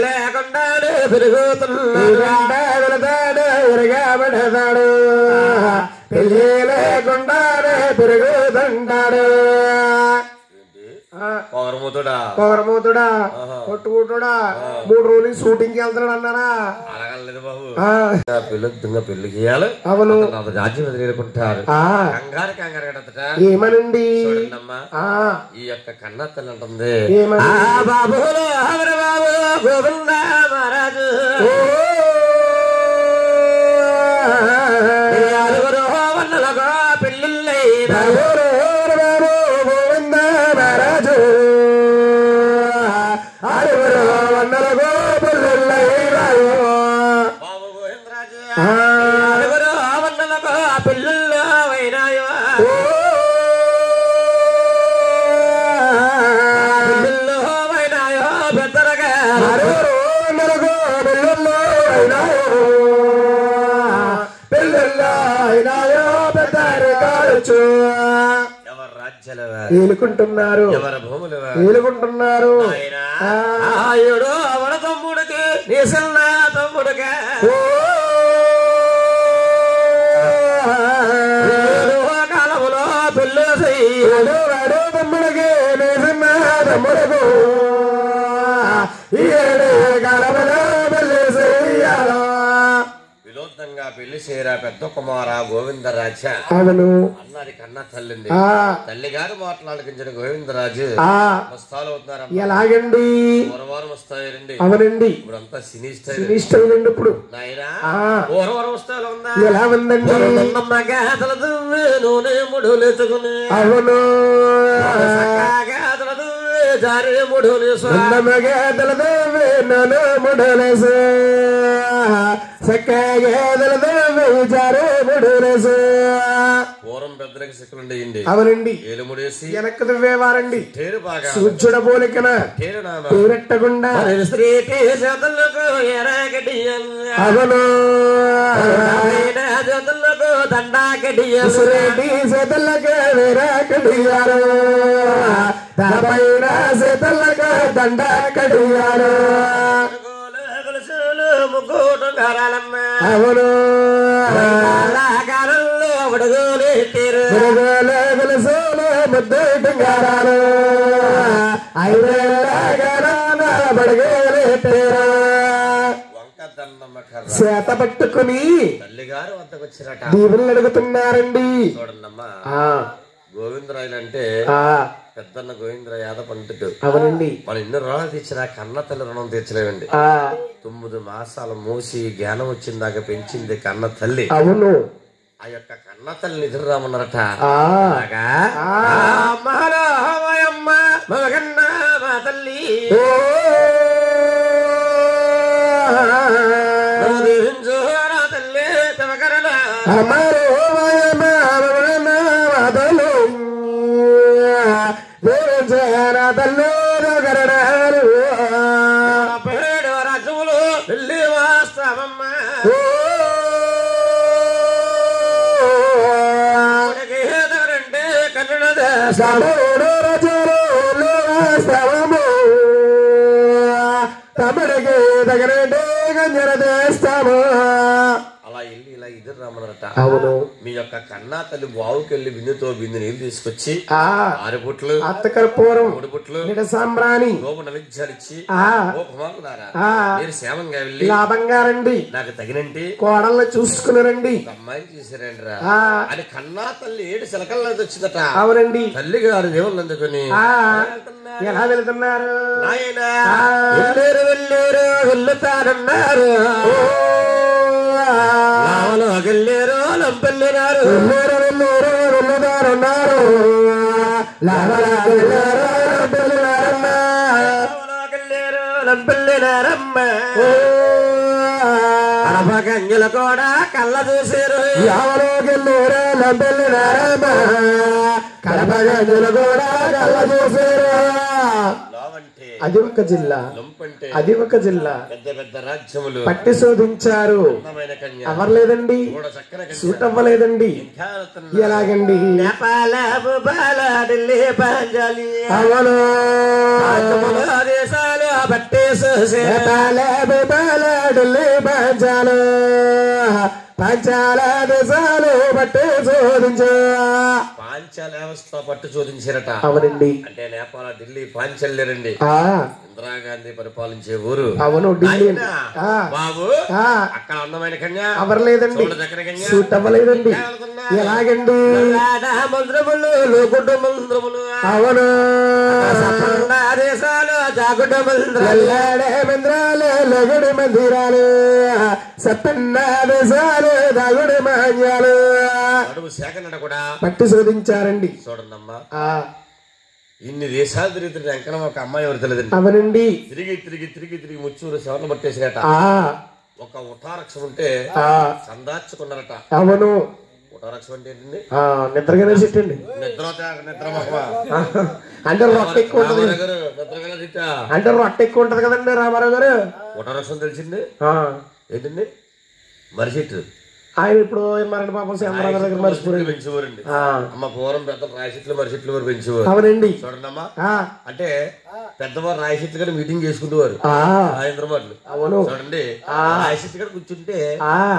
లేకుండాడు పెరుగుతున్నాడు, వెళతాడు ఎరగా పడతాడు, పెళ్ళి లేకుండాడు పెరుగుతుంటాడు. పౌరమూతుడా కొట్టుకుంటుడా 3 రోజులు షూటింగ్ కి వెళ్తున్నాడు అన్నారా? అడగలేదు బాబు. పెళ్లికి చేయాలి. అవును, రాజ్యం ఎదుర్కొంటారు. కంగారు కడతట. ఏమనండి ఈ యొక్క కన్న తల్లి అంటుంది, బాబు గోవింద మహారాజు పెళ్ళిళ్ళై గోవింద మహారాజు ఆరుగురు వందలగో పెళ్ళిళ్ళై బాబు గోవిందరాజు ఆరుగురు వందలగో పెళ్ళిళ్ళు అయినాయో, పెళ్ళిళ్ళు అయినాయో పెద్దరగా ఆరుగురు వందలగో పెళ్ళిళ్ళు అయినాయో, పెళ్ళిళ్ళు అయినాయో పెద్దరు కావచ్చు. ఎవరు రాజ్యాలు ఏలుకుంటున్నారు, ఎవరి భూములు ఏలుకుంటున్నారు. ఆయుడు అవడ తమ్ముడికి నీసన్న తమ్ముడిగా కాలములో పెళ్ళి చెయ్యడు తమ్ముడికి నీసన్న తమ్ముడుకు ఏడు కాలములో పెళ్ళి చెయ్యాలి. వినోదంగా పెళ్లి చేయరా పెద్ద కుమార గోవిందరాజ. అవును అన్నది కన్న తల్లింది. తల్లి గారు మాట్లాడుకించిన గోవిందరాజు వస్తాలు అవుతున్నారా? ఎలాగండి? పూర్వవారం వస్తాయండి. అవునండి. ఇప్పుడంతా సినీ స్టైల్ అండి. ఇప్పుడు పూర్వవారం వస్తాలు ఉందా? ఎలా ఉందండి? నూనె ముడులేసుకుని అవును జారే ముడులేసు నన్ను ముడులేసు పూర్వం పెద్దలకి సిక్కులుండేయండి. అవునండి. ఏలుముడేసి వెనక్కి దువ్వేవారండి. సూర్యుడ పోలికన పేరెట్టకుండా అవును దండాకటి చేతులకు వేరాకడియారు, పైన చేతులకు దండాకడియారు. అవును ముద్దుగారాలు చేత పట్టుకుని తల్లిగారు వద్దకు వచ్చినట దీవులు అడుగుతున్నారండి. చూడండమ్మా, గోవిందరాయలు అంటే పెద్దన్న గోవిందరాయ యాద పండితుడు. అవునండి. మనం ఎన్ని రుణాలు తీర్చినా కన్న తల్లి రుణం తీర్చలేవండి. 9 మాసాలు మూసి జ్ఞానం వచ్చిందాక పెంచింది కన్న తల్లి. అవును. ఆ యొక్క కన్న తల్లిని ఎదురు రామన్నారట. మగన్న మా తల్లి తల్లి తమకరణ పేడు రాజములు వెళ్ళి వాస్తవమ్మ కన్నడ రాజులు తమిళకి దగ్గరంటే గంజర దేస్తాము. అలా ఇల్లు ఇలా ఇద్దరు రమ్మన్నారట. అవును. మీ యొక్క కన్నా తల్లి బావుకెళ్ళి బిందుతో బిందు నీళ్ళు తీసుకొచ్చి 6 పుట్లు అత్తకర్పూరం 3 పుట్లు నిడ సాంబ్రాణి గోపు నలిచాలిచ్చి ఓ కుమారులారా మీరు క్షేమంగా వెళ్ళి లాభంగా రండి, నాకు తగినంటి కోడల్ని చూసుకుని రండి, అమ్మాయిని చూసారండి రా అని కన్నా తల్లి 7 శిలకల్లో వచ్చిందట. అవునండి. తల్లి గారు దేవుళ్ళు అందుకుని ఎలా వెళ్తున్నారు? వెళ్ళారు వెళ్ళారు వెళ్తారన్నారు, వెళ్ళారు లంపెళ్ళినారు, లంపెళ్ళినారమ్మ అడపగంజలు కూడా కళ్ళ చూసారు, ఎవరోకెళ్ళారు లంపెళ్ళినారమ్మ కడపగంజలు కూడా కళ్ళ చూసారు. అది ఒక జిల్లా, అది ఒక జిల్లా. పెద్ద పెద్ద రాజ్యములు పట్టి శోధించారు, ఎవరు లేదండి, సూట్ అవ్వలేదండి. ఎలాగండి? అవును. దేశాలు పట్టే పంచాల దేశాలు పట్టి శోధించా, పాంచాల వ్యవస్థ పట్టు శోధించారట. అవునండి. అంటే నేపాల ఢిల్లీ పాంచల్లేరండి, ఇందిరాగాంధీ పరిపాలించే ఊరు. అవును, ఢిల్లీ. బాబు అక్కడ అందమైన కన్య ఎవరు లేదండి, సూట్ అవ్వలేదండి. ఎలాగండి? మంత్రములు లోకుట మంత్రములు, అవును. దేశాలు జాగుట మంత్రాలు, మందిరాలు లగుడి మందిరాలు, సత్తన్న దేశాలు దాగుడి మాన్యాలు అడుగు సేకరణ కూడా పట్టి శోధించారండి. చూడండమ్మా, ఇన్ని దేశాలు తిరిగి వెంకన్న ఒక అమ్మాయి ఎవరు తెలియదండి. అవునండి. తిరిగి తిరిగి తిరిగి తిరిగి ముచ్చూరు శవర్లు పట్టేసినట. ఒక ఉటారక్షం ఉంటే సందార్చుకున్నారట. అవును. ఉటారక్షం అంటే ఏంటండి? నిద్రగానే చెట్టండి. నిద్ర అంటే రొట్ట ఎక్కువ ఉంటది, అంటే రొట్ట ఎక్కువ ఉంటది కదండి రామారావు గారు. ఉటారక్షం తెలిసింది ఏంటండి? మరిచెట్టు. ఆయన ఇప్పుడు మరణి పాపం శ్యామరావు గారి దగ్గర మర్చిపోయి పెంచేవారండి. అమ్మ పూర్వం పెద్ద రాయచెట్లు మరిచెట్లు వారు పెంచేవారు. అవునండి. చూడండమ్మా, అంటే పెద్దవారు రాయచెట్లు గారు మీటింగ్ చేసుకుంటేవారు హైదరాబాద్. అవును. చూడండి, రాయచెట్లు గారు కూర్చుంటే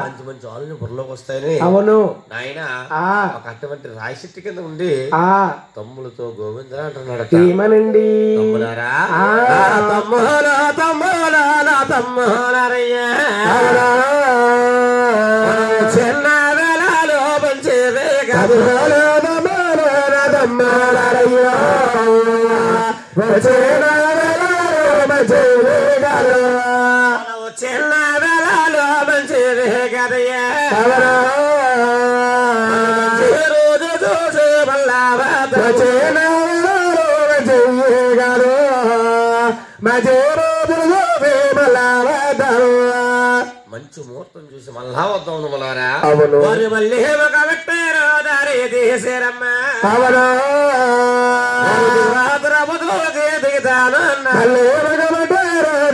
మంచి మంచి ఆలోచన బుర్రలోకి వస్తాయని. అవును. నాయన ఒక అటువంటి రాయచెట్టు కింద ఉండి తమ్ములతో గోవింద అంటున్నాడు. ఏమనండి? తమ్ములారా, తమ్ములా తమ్ములా తమ్ములారయ్యా, చిన్న వేళలో మంచిదే కాదు, చిన్న వేళలో మంచిదే కదయ్యా, రోజు చూసి మళ్ళా మంచి ముహూర్తం చూసి మళ్ళా వద్దాం మళ్ళారా. వారి మళ్ళీ ఒక పెట్టారు దారి తీసారమ్మ, దిగుతాను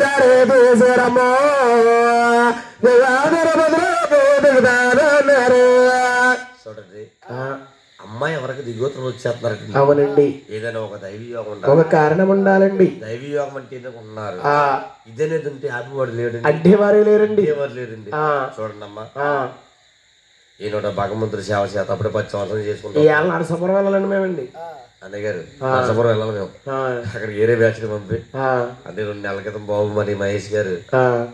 దారి తీసారమ్మో చూడండి. అమ్మాయి ఎవరికి దిగోత్రం వచ్చేస్తున్నారు. అవునండి. ఏదైనా ఒక దైవయోగం, ఒక కారణం ఉండాలండి. దైవయోగం అంటే ఉన్నారు, ఇదేనేది ఉంటే ఆపివాడు లేడు, అడ్డేవారే లేరండి, ఎవరు లేరండి. చూడండి అమ్మా, ఈయన భగవంతుడి సేవ చేత అప్పుడే 10 సంవత్సరం చేసుకుంటాం. నరసపురం వెళ్ళాలండి మేమండి. అన్నయ్య గారు నరసపురం వెళ్ళాలి మేము. అక్కడ వేరే బ్యాచ్ ని పంపి అంటే 2 నెలల క్రితం బాబు మరి మహేష్ గారు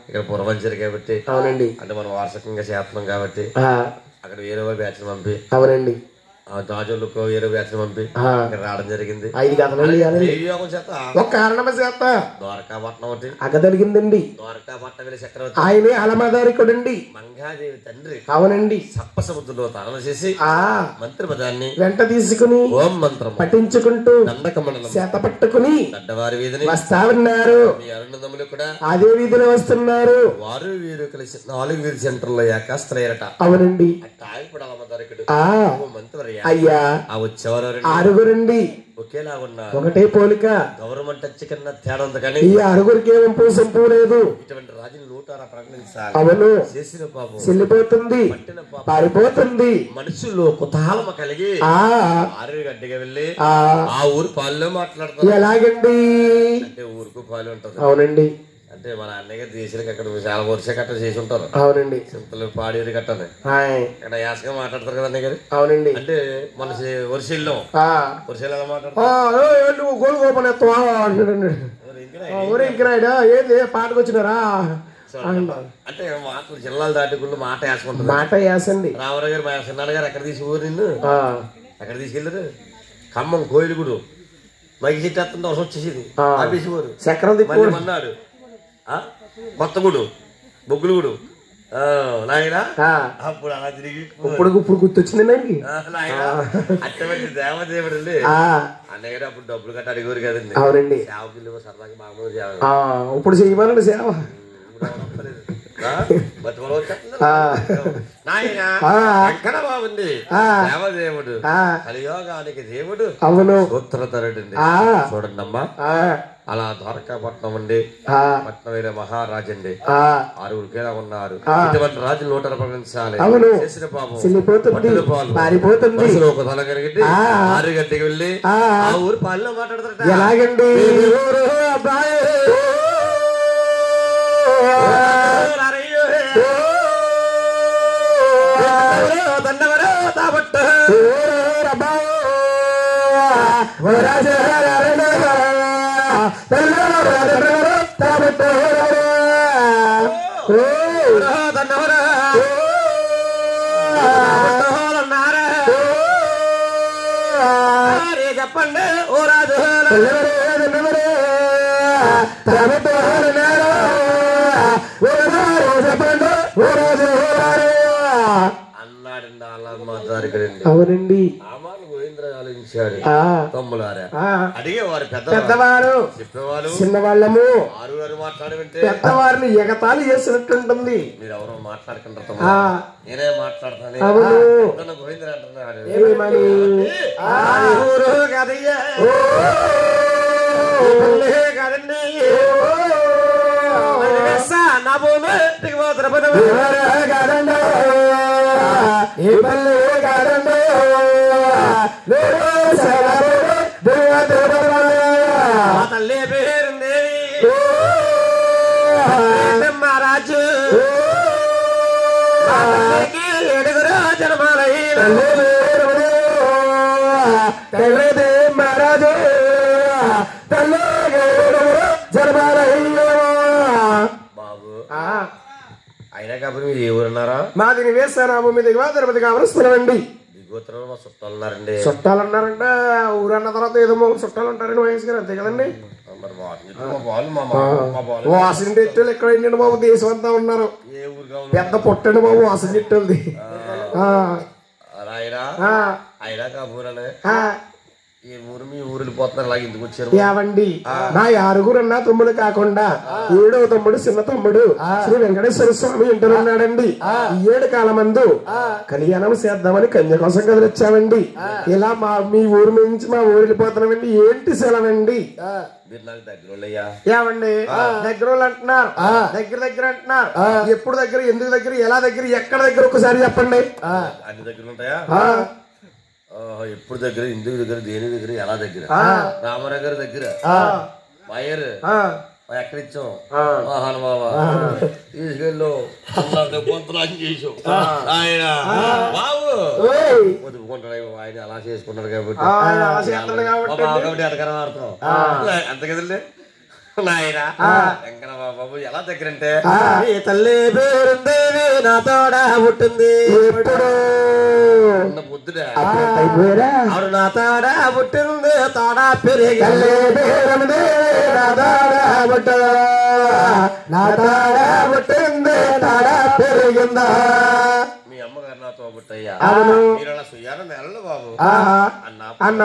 ఇక్కడ పురవంచారు కాబట్టి, అవునండి, అంటే మనం వార్షికంగా చేస్తున్నాం కాబట్టి అక్కడ వేరే బ్యాచ్ ని పంపి, అవునండి, దాజులకు వేరే బ్యాచ్ ని పంపి రావడం జరిగింది. 5 గంటలు చేత ఒక కారణం చేత ద్వారకాపట్నం ఒకటి అగదలిగిందండి. ద్వారకాపట్నం వెళ్ళి చక్రవర్తి ఆయనే అలమదారికుడండి, మంగాదేవి తండ్రి. అవునండి. సప్ప సముద్రంలో తాళన చేసి మంత్రి పదాన్ని వెంట తీసుకుని ఓం మంత్రం పఠించుకుంటూ దండక మండలం చేత పట్టుకుని దడ్డవారి వీధిని వస్తా ఉన్నారు. మీ అరుణదమ్ములు కూడా అదే వీధిలో వస్తున్నారు. వారు వీరు కలిసి 4 వీధి సెంటర్ లో ఏకాస్త్రయ్యారట. అవునండి. తాగిపడ అలమదారికుడు మంత్రి అయ్యా ఆ వచ్చేవారు 6 ఒకేలా ఉన్నారు, ఒకటే పోలిక. గవర్నమెంట్ వచ్చి కింద తేడా ఉంది కానీ ఈ 6 ఏమో పూసంపు లేదు. ఇటువంటి రాజుని 106 ప్రకటించాలి. అవును. చేసిన పాపం చెల్లిపోతుంది, పారిపోతుంది. మనుషుల్లో కుతూహలం కలిగి ఆరు గడ్డిగా వెళ్ళి ఆ ఊరు పాల్లో మాట్లాడతారు. ఎలాగండి? అంటే ఊరుకు పాలు ఉంటుంది. అవునండి. అంటే మన అన్నయ్య దేశాలకు అక్కడ చాలా వరుస కట్ట చేసి ఉంటారు. అవునండి. చింతలు పాడేరు కట్టని ఇక్కడ యాసగా మాట్లాడతారు కదా అన్నయ్య గారు. అవునండి. అంటే మన వరిసెల్లో వరిసెలు ఎలా మాట్లాడతారు? గోలు గోపనేస్తావా అంటాడండి. ఊరే ఇంకరాయడా ఏంది పాటకు వచ్చినారా అంటే మాకు జిల్లాలు దాటుకుంటూ మాట వేసుకుంటారు. మాట వేసండి. రామారావు గారు మా చిన్నాడు గారు ఎక్కడ తీసి ఊరు నిన్ను ఎక్కడ తీసుకెళ్ళారు? ఖమ్మం కోయిలుగుడు మైకి చెట్టు వస్తుంది వర్షం వచ్చేసింది ఆపేసి ఊరు చక్రం అన్నాడు. కొత్తగూడు బొగ్గులుగుడు నాయన అప్పుడు అలా తిరిగి ఇప్పుడు గుర్తొచ్చిందండి. అట్టబెట్టి దేవదేవుడు అన్నయ్య గారు అప్పుడు డబ్బులు కట్ట అడిగోరు కదండి. అవునండి. సేవకి సరదాగా మామూలు ఇప్పుడు చేయమనండి సేవ. ఎక్కడ బాగుంది దేవదేవుడు కలియోగానికి దేవుడు అవును ఉత్తరతరుడండి. చూడండి అమ్మా అలా ద్వారకాపట్నం అండి పట్నమైన మహారాజండి 6 కేలా ఉన్నారు. ఇటువంటి రాజులు 120 చేసిన పాపం ఒక తల కలిగి 6 గంటకి వెళ్ళి ఆ ఊరు పాలన మాట్లాడతారట. ఎలాగండి చెప్పండి ఓ రాజు అన్నాడండి అలా. అవునండి. గోవింద్ర ఆలోచించాడు. తమ్ములారా అడిగేవారు పెద్దవారు చెప్పేవారు చిన్నవాళ్ళము ఆరు మాట్లాడమంటే పెద్దవారిని ఎగతాళి చేసినట్టుంటుంది. మీరు ఎవరో మాట్లాడుకుంటారు నేనే మాట్లాడతాను. గోవింద్ర అంటున్నాడు కదండి నా భూమి కాదండి ఏ పల్లె కాదండి తల్లి పేరుంది మహారాజు ఏడుగురు జన్మాలయ్య మహారాజు బాబు అయినా కాబట్టి మీరు ఏ ఊరున్నారా? మాది వేసారాము మీద తిరుపతి కావలస్తున్నామండి. దిగోత్తరంలో మా చుట్టాలు ఉన్నారండి. చుట్టాలు ఉన్నారంటే ఊరన్న తర్వాత ఏదో చుట్టాలు ఉంటారండి వయసు గారు అంతే కదండి. వాసన చెట్టులు ఎక్కడ ఏంటండి బాబు దేశం అంతా ఉన్నారు. పెద్ద పొట్టండి బాబు వాసన చెట్టుది. అయినా కాబూరనే ఈ ఊరు మీ ఊరు వెళ్ళిపోతున్నారు అలాగే ఎందుకు వచ్చారు? ఏవండి నా 6 తమ్ముడు కాకుండా 7వ తమ్ముడు చిన్న తమ్ముడు శ్రీ వెంకటేశ్వర స్వామి ఇంటర్ ఉన్నాడండి. 7 కాలమందు కళ్యాణం చేద్దామని కన్య కోసం కదిలిచ్చామండి. ఇలా మీ ఊరు నుంచి మా ఊరు వెళ్ళిపోతున్నామండి. ఏంటి సెలవండి? ఏమండి దగ్గర అంటున్నారు దగ్గర అంటున్నారు. ఎప్పుడు దగ్గర ఎందుకు దగ్గర ఎలా దగ్గర ఎక్కడ దగ్గర ఒకసారి చెప్పండి. అన్ని దగ్గర ఉంటాయా? ఎప్పుడు దగ్గర ఇందుకు దగ్గర దేని దగ్గర ఎలా దగ్గర? రామారావు గారి దగ్గర వైర్ ఎక్కడిచ్చాం మహానుభావ తీసుకెళ్ళు చేసాం ఆయన బాబు వదుపుకుంటాడు. ఆయన అలా చేసుకున్నాడు కాబట్టి అడగరం ఆడుతున్నాం అంత కదండి నాయన. వెంకట బాబు ఎలా దగ్గరంటే తల్లి పేరుంది నా తోడ పుట్టింది బుద్ధుడా ఆవిడ నా తోడ పుట్టింది తోడ పెరిగి నా తోడ పుట్టింది తోడ పెరిగిందా. మీ అమ్మగారు నాతో పుట్టయ్యా నెలలు బాబు అన్న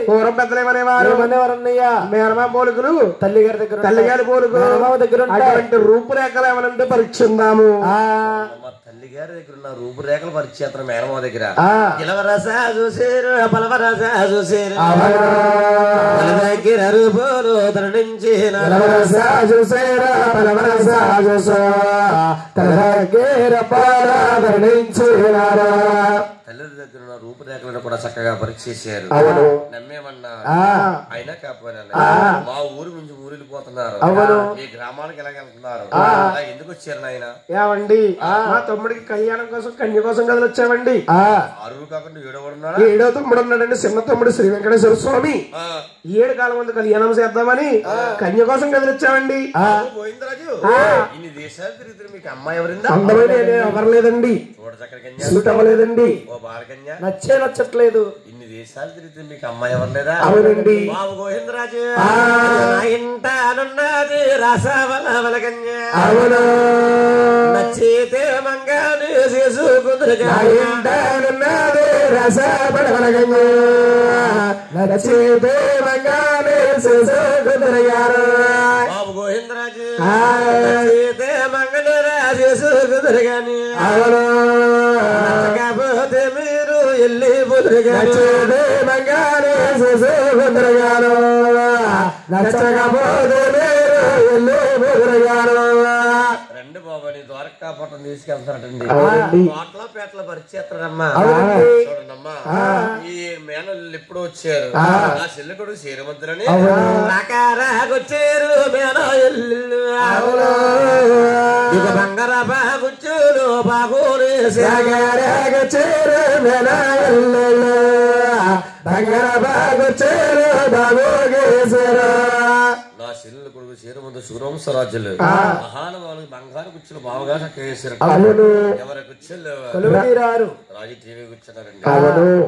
పూర్వం పెద్దలేమనేవారు అనేవారన్నయ్యా మేనమా పోలుకులు తల్లిగారి పోలుకు దగ్గర అటువంటి రూపురేఖలు ఏమనంటే పరీక్షిందాము. తల్లిగారి దగ్గర ఉన్న రూపురేఖలు పరిచేస్తారు మేనమా దగ్గర. ఇలవరస చూసేరు పలవరస చూసేరు దగ్గర రూపులు తరలించి చూసేరా పలవరస చూసా తల్లి దగ్గర తల్లి దగ్గర ఉన్న రూపురేఖ రూపురేఖలను కూడా చక్కగా పరీక్ష చేశారు. నమ్మేమన్నా అయినా కాకపోయినా మా ఊరు నుంచి ఊరిపోతున్నారు. మీ గ్రామానికి ఎలాగెళ్తున్నారు? ఎందుకు వచ్చారు నాయన? ఏమండి మా తమ్ముడికి కళ్యాణం కోసం కన్య కోసం కథలు వచ్చామండి. 6 కాకుండా 7వ తమ్ముడు ఉన్నాడండి, చిన్న తమ్ముడు శ్రీ వెంకటేశ్వర స్వామి. 7 కాలం ముందు కళ్యాణం చేద్దామని కన్య కోసం కథలు వచ్చామండి. గోవిందరాజు ఇన్ని దేశాలు తిరుగుతారు, మీకు అమ్మాయి ఎవరిందా? అందమైన ఎవరు లేదండి, చూడ చక్కటి సూట్ అవ్వలేదండి, ఓ బాలకన్య నచ్చట్లేదు. ఇన్ని దేశాలు తిరిగితే మీకు అమ్మాయి ఎవరు లేదా? అవునండి. బాబు గోవిందరాజు ఇంటానున్నది రసవలకన్య అవును, నచ్చితే మంగాను చేసుకుందరుగా ఇంటానున్నది రసపడవలకన్య నచ్చితే మంగాను చేసుకుందరుగారు. బాబు గోవిందరాజు నచ్చితే మంగళ చేసుకుందరుగాని అవును, కాకపోతే మీరు వెళ్ళిపోతురుగాను మంగాను చేసుకుందరుగారు, నచ్చకపోతే మీరు వెళ్ళిపోతురుగారు. రెండు బాబుని ద్వారకాపట్నం తీసుకెళ్తారటండి. అవునండి. కోట్ల పేటల పరిచేస్తారమ్మా. అవునండి. చూడండమ్మా, ఈ మేనల్లు ఎప్పుడు వచ్చారు? నా చెల్లి కొడుకు శ్రీమంతులని వచ్చారు మేనల్లు. ఇక బంగార బాగుచ్చులు బాగోలు చేరు మేనల్లు బంగార బాగుచ్చేరు బాగోగేశారు. నా చెల్లెలు కొడుకు శ్రీమంతు సురంసరాజులు మహానుభావులు బంగారు కుచ్చులు బావగా చక్కేశారు. ఎవరి కుచ్చులు రాజు టీవీ కూర్చున్నారండి.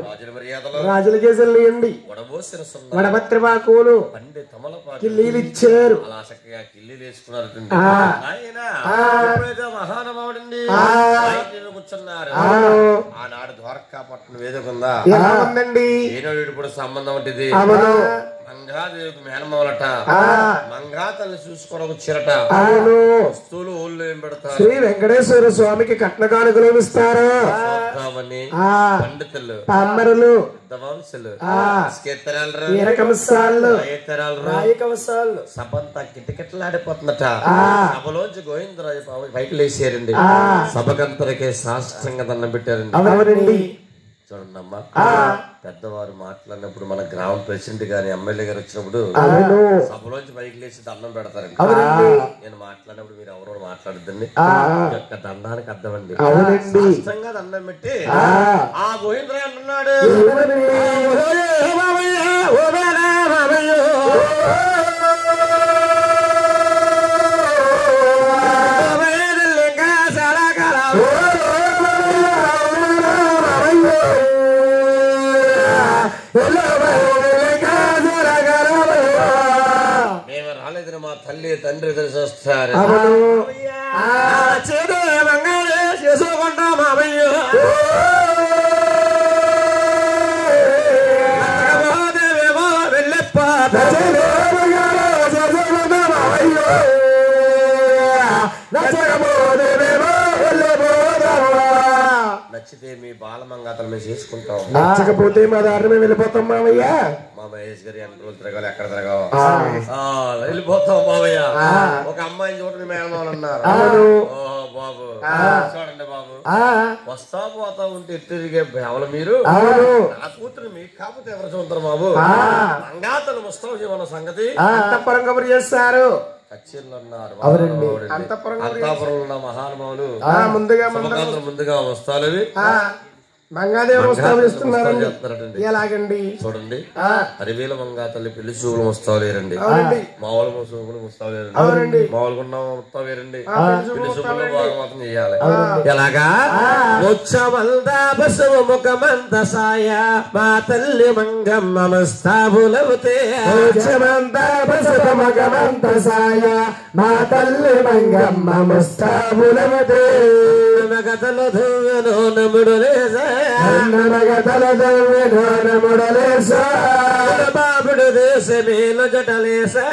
రాజుల మర్యాదలు రాజుల కేసులండి, వడబోసిన వడపత్రిపాకులు పండి తమలపాకు కిల్లీలు ఇచ్చారు. అలా చక్కగా కిల్లీలు వేసుకున్నారు. మహానుభావుడండి కూర్చున్నారు. ఆనాడు ద్వారకాపట్నం వేదికుందా ఉందండి, ఏనాడు ఇప్పుడు సంబంధం ఉంటుంది. మంగాదేవికి మేనమావలట, మంగా తల్లి చూసుకోవడం వచ్చారట. వస్తువులు ఊళ్ళో ఏం పెడతారు? శ్రీ వెంకటేశ్వర స్వామికి కట్న కానుకలు ఇస్తారు. పండితులు, పామరులు, సభంతా కిటకిటలాడిపోతుందట. సభలోంచి గోవిందరాజు పైకి లేచారండి. సభకంతరికే సాష్టంగా దండం పెట్టారండి. చూడండమ్మా, పెద్దవారు మాట్లాడినప్పుడు మన గ్రామ ప్రెసిడెంట్ గాని ఎమ్మెల్యే గారు వచ్చినప్పుడు సభలోంచి బైక్ లేచి దండం పెడతారండి. నేను మాట్లాడినప్పుడు మీరు ఎవరో మాట్లాడద్దండి, యొక్క దండానికి అర్థమండి. సాష్టంగా దండం పెట్టి ఆ గోవిందరాజు అంటున్నాడు, మేము రాలేదని మా తల్లి తండ్రి తెలిసి వస్తారు. చేసుకుంటా మామయ్య నచ్చితే మీ బాలమంగాతలు మేము చేసుకుంటాం, నచ్చకపోతే మా దారిని మేము వెళ్ళిపోతాం మామయ్య. మా మహేష్ గారి ఎన్ని రోజులు తిరగాలి, ఎక్కడ తిరగాలి, వెళ్ళిపోతాం మామయ్య. ఒక అమ్మాయిని చూడండి మేమన్నారు. బాబు చూడండి బాబు, వస్తా పోతా ఉంటే తిరిగే ఎవరు మీరు? నా కూతురు మీకు కాకపోతే ఎవరు చూస్తారు బాబు? మంగాతలు ముస్తాం జీవన సంగతి అంతఃపురం కబురు చేస్తారు. కచ్చేర్లు అన్నారు. అంతఃపురంలో ఉన్న మహానుభావులు ముందుగా వస్తాలు మంగాదేవి వస్తారండి. ఎలాగండి చూడండి, అరివేల మంగా తల్లి పెళ్లి చూపులు వస్తాలేరండి, మామూలు చూపులు వస్తాలేరండి, మామూలుగా వస్తా వేరండి. పెళ్లి చూపుల్లో భాగవతం చేయాలి. ఎలాగా ముచ్చమంతా బసవ ముఖమంత సాయ మా తల్లి మంగమ్మ మస్తాబులవుతే, ముచ్చమంతా బసవ ముఖమంత సాయ మా తల్లి మంగమ్మ మస్తాబులవుతే, నగతలు ధూవెను నముడు లేసా బాబుడు దేశ మేలు జటలేసా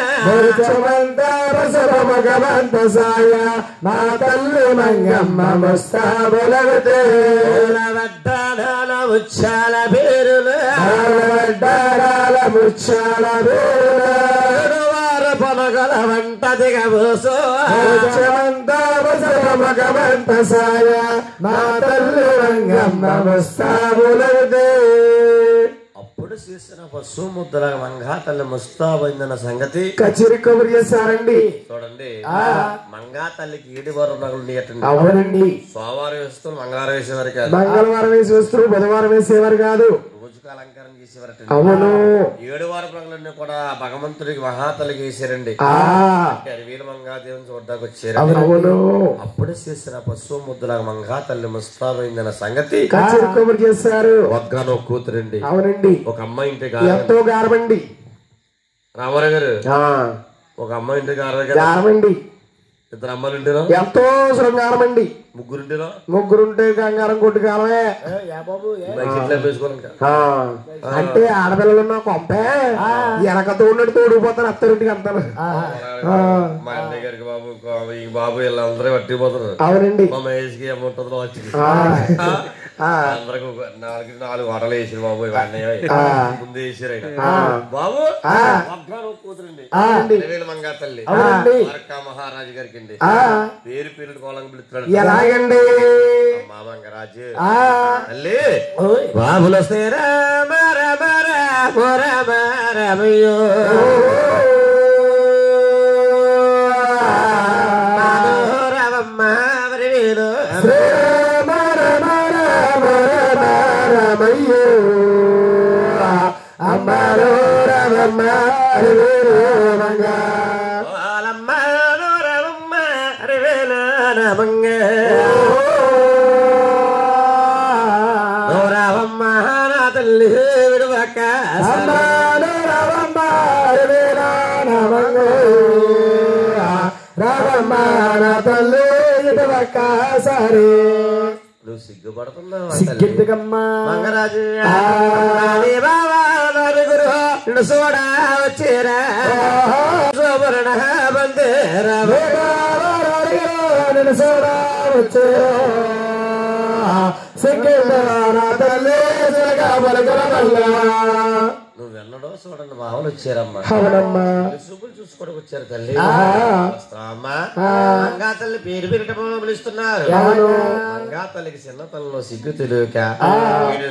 భగవంత సాయ మా తల్లి మంగమ్మ ముస్తాబులవుతే, వడ్డాల ముచ్చాల పేరులు వడ్డారాల ముచ్చాల పేరులు వారు పొలగల వంట దిగబోసో భగవంత సాయ నా తల్లి రంగమ్మ ముస్తాబులదే. అప్పుడు చేసిన పశు ముద్దల మంగా తల్లి ముస్తాబైందన్న సంగతి కచేరి కబురు చేశారండి. చూడండి, మంగా తల్లికి ఏడు వారం నగలు ఉండేటండి. అవునండి, సోమవారం వేస్తూ మంగళవారం వేసేవారు కాదు, మంగళవారం వేసి వస్తారు, బుధవారం వేసేవారు కాదు. రోజుకు అలంకారం చేసేవారట. అవును, 7 వారం నగలన్నీ కూడా భగవంతుడికి మహాతల్లికి వేసారండి. వీర మంగా దేవుని చూడ్డానికి వచ్చారు. అవును, అప్పుడు చేసిన పశు ముద్దల మంగా తల్లి ముస్తాబైందన్న సంగతి కచేరి కబురు చేశారు. ఒక్కనో కూతురండి. అవునండి, ఒక అమ్మాయి ఇంటి ఎంతో గారమండి. రామారావు గారు, ఒక అమ్మాయి ఇంటి గారమండి, 2 అమ్మాయిలు ఇంటిలో, ఎంతో శృంగారమండి. 3 ఇంటిలో, ముగ్గురుంటే గంగారం కొట్టు కాలమే. అంటే ఆడపిల్లలున్న కొంపే వెనకతో ఉన్నట్టు తోడిపోతారు అత్తరింటికి అంటారు. మా అన్నయ్య గారికి బాబు ఈ బాబు ఇలా అందరూ పట్టిపోతున్నారు. అవునండి, మా మహేష్కి ఏముంటుందో వచ్చింది. అందరికి 4 వాటలు వేసారు బాబు. అన్నయ్య ముందు వేసారు. బాబు కూతురండి మంగా తల్లి మహారాజు గారికి అండి పేరు పేరు కోలంగా పిలుస్తున్నాడు. ఎలాగండి మామంగరాజు తల్లి బాబులు వస్తే రామ రామ రామ రామ రామయ్యో రామమ్మ వీరు రామ రామ రామ రామ రామయ్యో అమ్మారో రామమ్మ రామంగా రామమ్మ నా తల్లి విడువక రామమ్మ నా తల్లి విడువక సరే. నువ్వు సిగ్గుపడుతున్నావు. సిగ్గెందుకమ్మా మంగరాజు బాబా నలుగురు సోడా వచ్చేరా సోమరణ బందేరా సోడా వచ్చేరా నువ్వు వెన్నడో చూడండి మామూలు వచ్చారమ్మా. అవునమ్మా, చూపులు చూసుకోవడానికి వచ్చారు తల్లి. మంగా తల్లి పేరు పేరిట పిలుస్తున్నారు. మంగా తల్లికి చిన్న తల్లిలో సిగ్గు తెలియక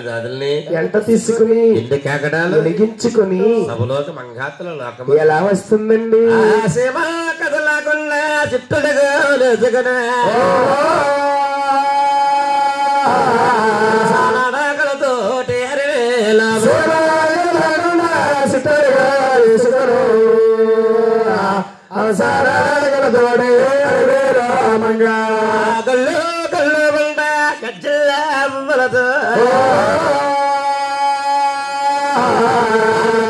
దాదుల్ని ఎంట తీసుకుని ఇంటి కాకడాలు వెలిగించుకుని సభలోకి మంగాతలు ఎలా వస్తుందండి? కదలాకుండా చిట్టుడుగా లేచుకున్నా తోటి అరేలా గల్లు గల్లు బండ గజ్జలతో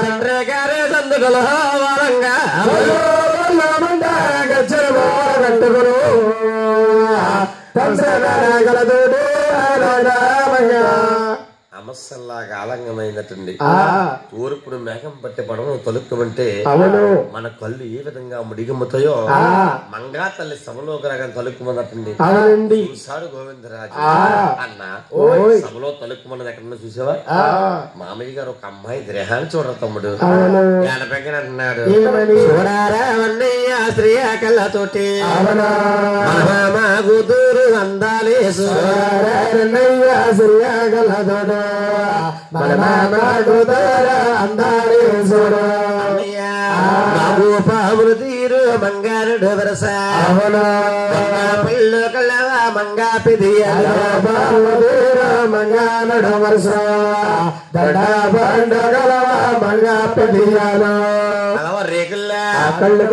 తండ్రి గారి సందుకలో వరంగా గజ్జలు అమస్సల్లాగా ఆలంగమైనటువంటి తూర్పును మేఘం పట్టి పడవ తొలుక్కమంటే మన కళ్ళు ఏ విధంగా ముడిగమ్ముతాయో మంగా తల్లి సభలో గ్రహం తలుక్కుమన్నట్టండి. చూశాడు గోవిందరాజు. అన్న సభలో తలుక్కుమన్నది ఎక్కడన్నా చూసావా? మామయ్య గారు ఒక అమ్మాయి గ్రహాన్ని చూడరు తమ్ముడు ఎనపెక్కన అంటున్నాడు. చూడారా స్త్రీ కళ్ళతోటి మా కూతురు అందాలి పాములు తీరు మంగారుడు వరస పళ్ళు కళ్ళవా మంగా పిదియ మంగానడు వరస బండగలవా మంగా పిదియాలో రేకుల్లా కళ్ళు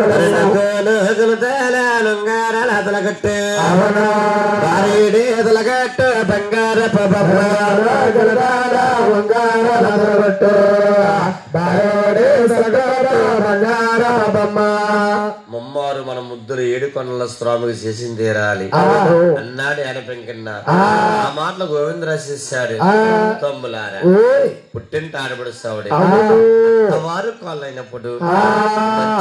లుంగారాల అతలగట్టు భారీడే అతలగట్టు బంగార బంగారట్టు బారోడే బంగార బొమ్మ ముమ్మారు మన ముద్దులు 7 కొండల స్వామికి చేసింది తీరాలి అన్నాడు ఆయన పెంకన్న. ఆ మాటలు గోవిందరాజు చేశాడు. తమ్ములారా పుట్టింటి ఆడబడుస్తావుడే వారు కాళ్ళు అయినప్పుడు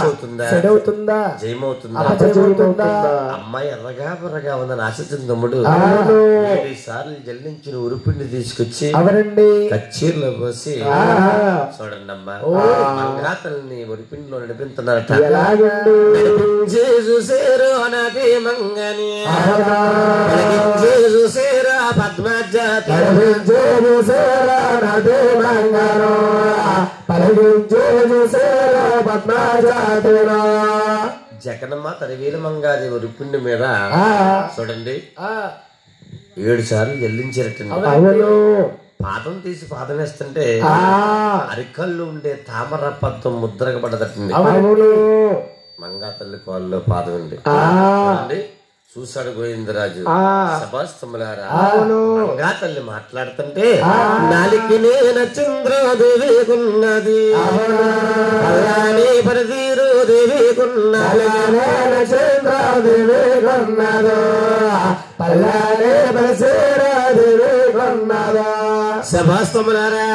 అవుతుందా జయమవుతుందా? అమ్మాయి ఎర్రగా బుర్రగా ఉందని ఆశించిన తమ్ముడు 7 సార్లు జల్లించిన ఉరుపిండి తీసుకొచ్చి కచ్చీర్లో పోసి చూడండి అమ్మా మంగాతల్ని ఉరిపిండిలో నడిపించున్నారట. చూసేరు నది మంగని చూసేరు పలికించే చూసేరా నది మంగను పలికించే చూసేరా పద్మజాతిలో జగనమ్మ తరివేలు మంగాదేవి రుక్మిణి మీద చూడండి 7 సార్లు చెల్లించారటండి. అవును పాదం తీసి పాదం వేస్తుంటే అరికల్లో ఉండే తామర పద్మం ముద్రగా పడదటండి. అవును మంగా తల్లి కాల్లో పాదం ఉంది చూడండి. చూసాడు గోవిందరాజు సభాస్తములారా మంగా తల్లి మాట్లాడుతుంటే నాలికి నేను చంద్రదేవి కొన్నది పల్లాని పరిదీరు దేవి కొన్నది చంద్రదేవి కొన్నదో పల్లాని పరిసీరాదేవి కొన్నదో సభాస్తములారా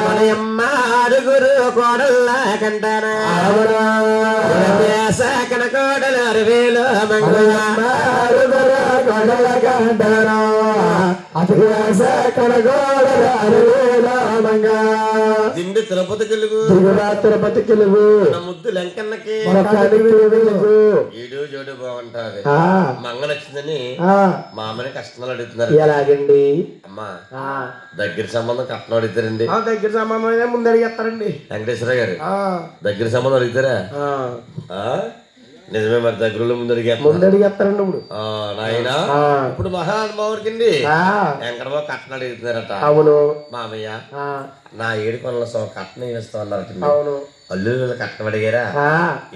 మనయమ్మ ఆరుగురు కోడల్లా కంటారా కనకోడలు 60,000 మంగళ కొడల కంటారా అతి కనకోడల 60,000 మంగ దిండి తిరుపతి కెలుగు తిరుపతి కెలుగు ముద్దు లెంకన్నకి ఈడు జోడు బాగుంటారు. మంగ నచ్చిందని మా అమ్మని కష్టాలు అడుగుతున్నారు. ఎలాగండి అమ్మా దగ్గర సంబంధం కట్నం అడుగుతారండి. దగ్గర సంబంధం ముందు అడిగేస్తారండి వెంకటేశ్వర గారు దగ్గర సంబంధం అడుగుతారా? నిజమే మరి దగ్గరలో ముందు అడిగేస్తారండి. ఇప్పుడు నాయన ఇప్పుడు మహానుభావుడికి వెంకటబాబు కట్నం అడుగుతున్నారట. అవును మామయ్య నా 7 కొనల కట్నం వేస్తా ఉన్నారు. అవును అల్లు కట్నం అడిగారా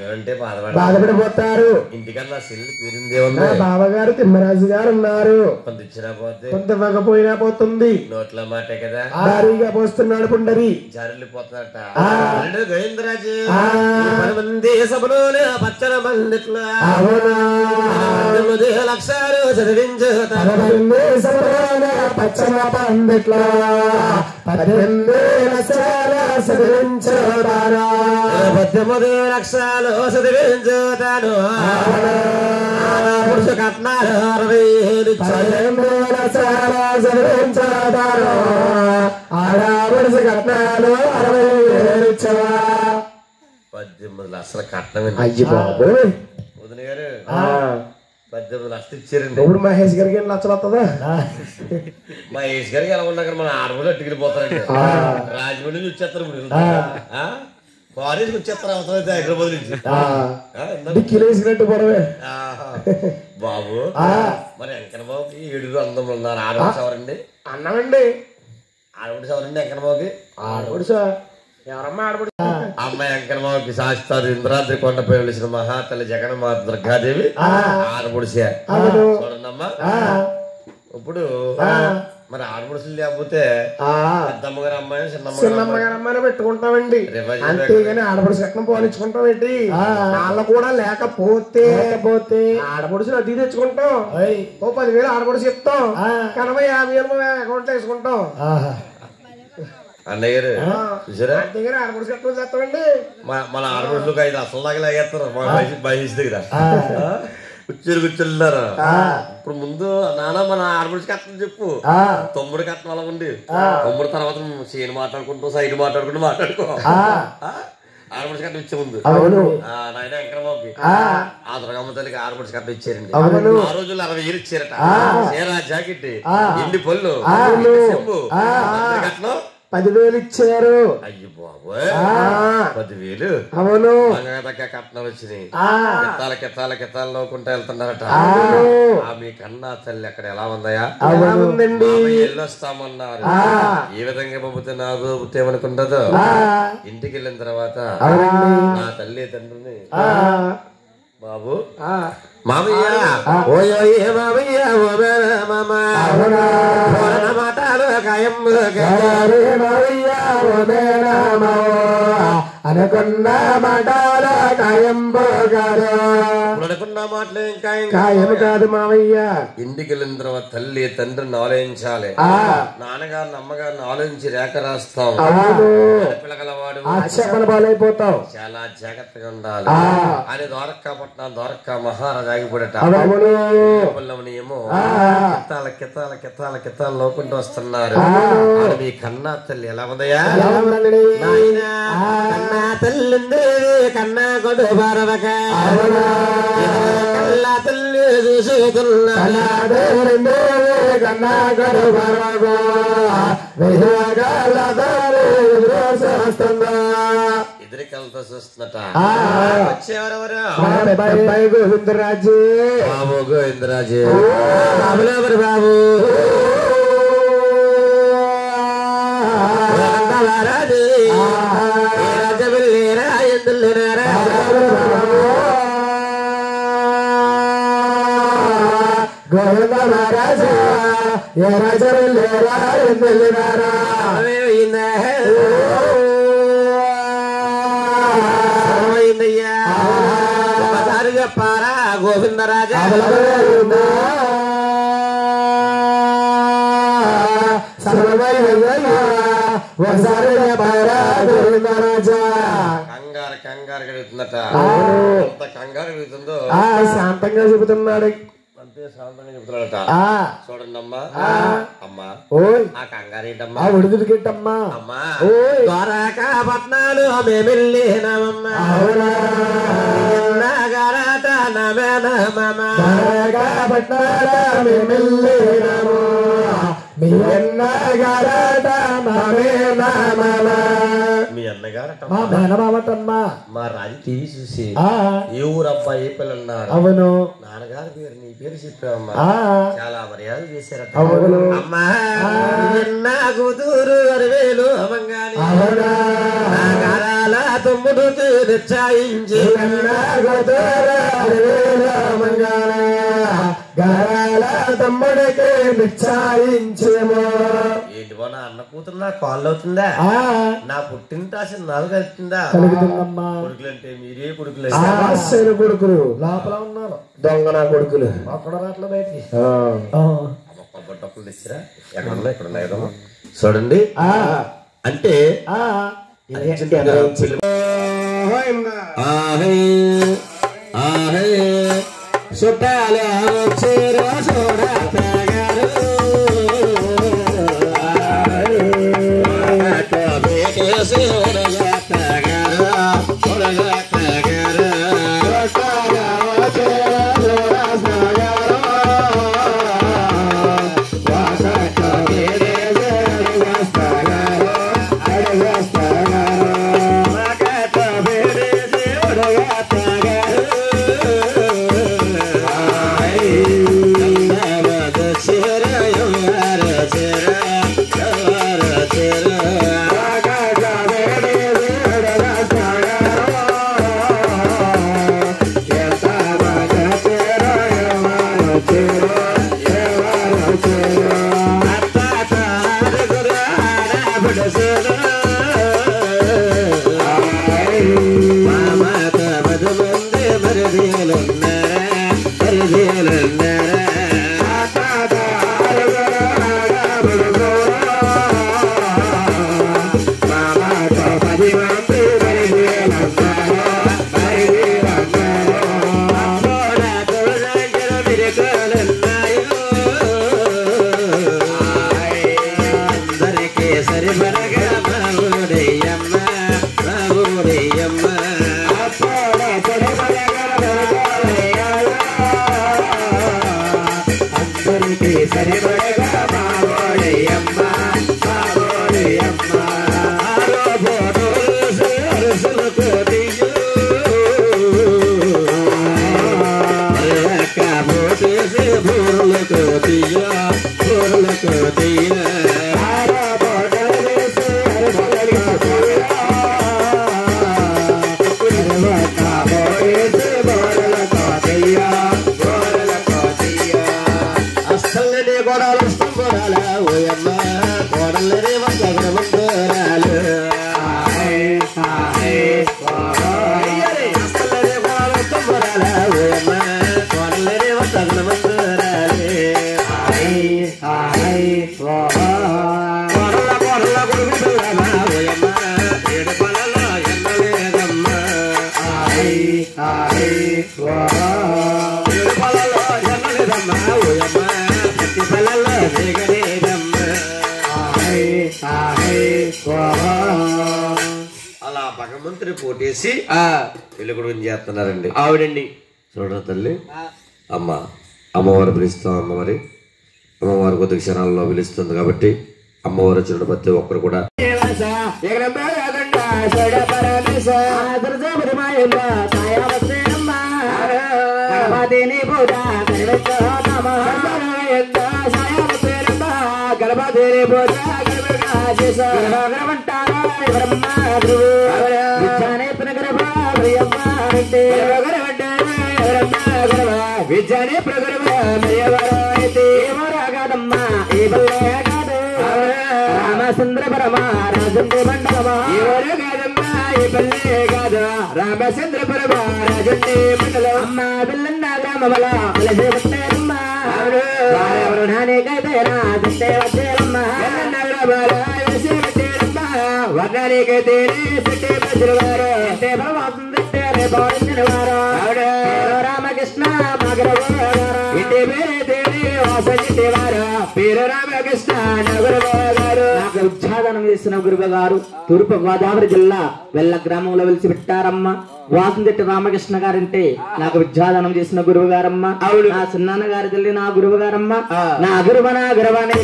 ఏమంటే బాధపడిపోతారు. ఇంటికన్నా సెల్లు పేరుందేముంది. బావగారు తిమ్మరాజు గారు ఉన్నారు. కొంత ఇచ్చినా పోతే కొంత ఇవ్వకపోయినా పోతుంది. నోట్ల మాటే కదా భారీగా పోస్తున్నాడు పుండరి జారిపోతారట. గోవిందరాజు 10 మంది సభలోనే పచ్చన మందిట్లో 8 లక్షలు చదివించుతారు. పచ్చన పందిట్లో 18 లక్షలు చదివించుతారా 18 లక్షలు చదివించుతాను. పురుష కట్నాలు 60,000 చదివించుతారు. ఆడపురుష కట్నాలు 60,000 ఇచ్చవా 18 లక్షల కట్నం. అయ్యి బాబోయ్ వదిన గారు 18 లక్షలు ఇచ్చారండి. ఇప్పుడు మహేష్ గారికి 8 లక్షలు వస్తుందా? మహేష్ గారికి ఎలా ఉన్నా మన ఆడబులు అట్టుకెళ్ళిపోతారండి. రాజమండ్రి నుంచి వచ్చేస్తారు. కాలేజీకి వచ్చేస్తారు అవసరం హైదరాబాద్ నుంచి. డిక్కీలో వేసినట్టు పొడవే బాబు మరి వెంకన్న బాబుకి 7 అందములు ఉన్నారు. ఆడపడుచు ఎవరండి? అన్నామండి. ఆడపడుచు ఎవరండి వెంకన్న బాబుకి? ఆడపడుచు ఎవరమ్మా? ఆడపడుచు అమ్మాయి వెంకన్న బాబుకి శాస్త్రాలు ఇంద్రాద్రి కొండపై వెలిసిన మహాతల్లి జగన్మాత దుర్గాదేవి ఆడపడుచే చూడండమ్మా. ఇప్పుడు మరి ఆడపడుచులు లేకపోతే పెద్దమ్మగారు అమ్మాయి చిన్నమ్మగారు అమ్మాయిని పెట్టుకుంటామండి. అంతేగాని ఆడపడుచు ఎక్కడ పోనిచ్చుకుంటాం ఏంటి? వాళ్ళ కూడా లేకపోతే ఆడపడుచులు అది తెచ్చుకుంటాం. ఓ 10,000 ఆడపడుచు చెప్తాం. కనవ 50,000 అకౌంట్ వేసుకుంటాం. అన్నయ్య గారు చూసారా? అంతేగాని ఆడపడుచు ఎక్కడ చేస్తామండి. మన ఆడపడుచులకు 5 అసలు దాకా లాగేస్తారు బయసు దగ్గర కూర్చున్నారు. ఇప్పుడు ముందు నాన్న మన ఆడపడుచు కట్నం చెప్పు. తమ్ముడు కట్నం అలా ఉండి తమ్ముడు తర్వాత సీన్ మాట్లాడుకుంటూ సైడ్ మాట్లాడుకో ఆడపడుచు కట్నం ఇచ్చే ముందు నాయన వెంకటబాబుకి ఆ దుర్గమ్మ తల్లికి ఆడపడుచు కట్నం ఇచ్చారండి. ఆ రోజుల్లో 60,000 ఇచ్చారట. చీర జాకెట్ ఇండి పళ్ళు చెంబు కట్నం 10,000 ఇచ్చారు. అయ్యి బాబోయ్ 10,000. అవును కట్నాలు వచ్చినాయి. కెత్తాలు నవ్వుకుంటా వెళ్తున్నారట. మీ కన్నా తల్లి అక్కడ ఎలా ఉందయా? ఉందండి. వెళ్ళొస్తామన్నారు. ఏ విధంగా పంపితే నాకు ఏమనుకుంటుందో. ఇంటికి వెళ్ళిన తర్వాత నా తల్లి తండ్రిని బాబు మామయ్య ఓయో ఏ మామయ్య ఓ మామ మాటలు ఖాయం అనుకున్న మాటల ఖాయం అనుకున్న మాటలు ఇంకా ఖాయం కాదు మామయ్య. ఇంటికి వెళ్ళిన తర్వాత తల్లి తండ్రిని ఆలోచించాలి. నాన్నగారిని అమ్మగారిని ఆలోచించి రేఖ రాస్తాం. పిల్లగలవాడు ఆక్షేపణ పాలైపోతావు. చాలా జాగ్రత్తగా ఉండాలి అని ద్వారకాపట్నం ద్వారకా మహారాజు ఆగిపోడట. ఏమో కెత్తాల లోకుంటూ వస్తున్నారు. మీ కన్నా తల్లి ఎలా ఉందయా? కన్నా తల్లి కన్నా కొడు భారవక కల్లా తల్లి చూసుకున్నా కన్నా కడు బరగో ఎదురికలతో చూస్తున్నట వచ్చేవరెవరు గోవిందరాజు బాబు గోవిందరాజు బాబులెవరు బాబు రాజబిల్లేరా ఎందులేరా గోవింద మహారాజు ఏ రాజబిల్లేరా ఎందులేరా ఒకసారి చెప్పారా గోవిందరాజా ఒకసారి చెప్పారా గోవిందరాజా కంగారు కంగారు కలుగుతుందట ఎంత కంగారు కలుగుతుందో శాంతంగా చెబుతున్నాడు అంతే శాంతంగా చెబుతున్నాడట చూడండి అమ్మా అమ్మా ఓయ్ ఆ కంగారు ఏంటమ్మా ఉడుదుడికెట్టమ్మా అమ్మా ఓయ్ ద్వారకా పట్నాలు మేమెళ్ళినామమ్మా నగరాట నమేనమమ్మా పట్నాల మేమెళ్ళినాము మీ అన్నగారట మీ అన్నగారట మా మేనమామటమ్మా మా రాజు టీవీ చూసి ఏ ఊరబ్బా ఏ పిల్లన్నారు అవును నాన్నగారి పేరు నీ పేరు చెప్పావమ్మా చాలా మర్యాద చేశారట అవును అమ్మా నా కూతురు అరవేలు అమ్మంగాని తమ్ముడు నిశ్చయించి తమ్ముడికి నిశ్చయించేమో ఏంటి బా నా అన్న కూతురు నా కాళ్ళు అవుతుందా నా పుట్టింటాశ నాలుగు కలుగుతుందా కలుగుతుందమ్మా కొడుకులంటే మీరే కొడుకులు కొడుకులు లోపల ఉన్నారు దొంగ నా కొడుకులు అక్కడ రాట్ల బయటికి డబ్బులు తెచ్చిరా ఎక్కడ ఉన్నాయి ఇక్కడ ఉన్నాయి కదా చూడండి అంటే చుట్టాలే వచ్చేరు అలా భగవంతుని పోటేసి పెళ్లి కొడుకుని చేస్తున్నారండి. ఆవిడండి చూడరా తల్లి, అమ్మ అమ్మవారు పిలుస్తాం. అమ్మవారి అమ్మవారి కొద్ది క్షణాల్లో పిలుస్తుంది కాబట్టి అమ్మవారు వచ్చిన ప్రతి ఒక్కరు కూడా విజయనే ప్రగరమా ఈ బల్లే కాదు రామచంద్ర పరమా రాజుండే మండలమా ఎవరు కాదమ్మా ఈ బల్లే కాదు రామచంద్ర పరమా రాజుండే మండలం అమ్మ బిల్లన్న గ్రామమల అలసే వచ్చేరమ్మా ఎవరు నానేకైతే రాజుండే వచ్చేరమ్మా గ్రామాల అలసే వచ్చేరమ్మా వర్ణానికైతే పెట్టే బజ్రవారు అంటే భగవంతుడు బాగుంది వారు రామకృష్ణ ఇంటి పేరే తేలి వాసంటి వారు పేరు రామకృష్ణ గారు నాకు ఉచ్చాదనం చేసిన గురువు గారు తూర్పు గోదావరి జిల్లా వెల్ల గ్రామంలో వెలిసి పెట్టారమ్మ వాసంతి రామకృష్ణ గారంటే నాకు విద్యాదానం చేసిన గురువు గారమ్మ అవును నా చిన్నాన్న గారి తల్లి నా గురువు గారమ్మ నా గురువ నా గురవని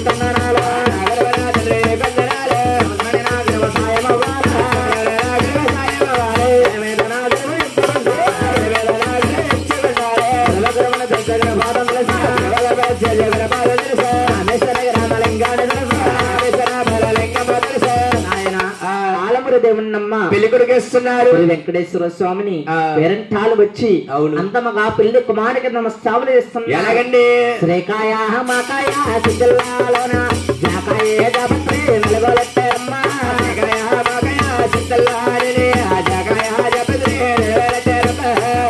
పెళ్లికొడుకేస్తున్నారు వెంకటేశ్వర స్వామిని పేరంటాలు వచ్చి అంతమగా పెళ్లి కుమారుడికి నమస్కారం చేస్తున్నారు ఎలాగండి శ్రీకాయ మాకాయ సిద్ధల్లాలోన జాకాయే జాపత్రి వెలుగొలెట్టమ్మ శ్రీకాయ మాకాయ సిద్ధల్లారిని జాకాయ జాపత్రి వెలుగొలెట్టమ్మ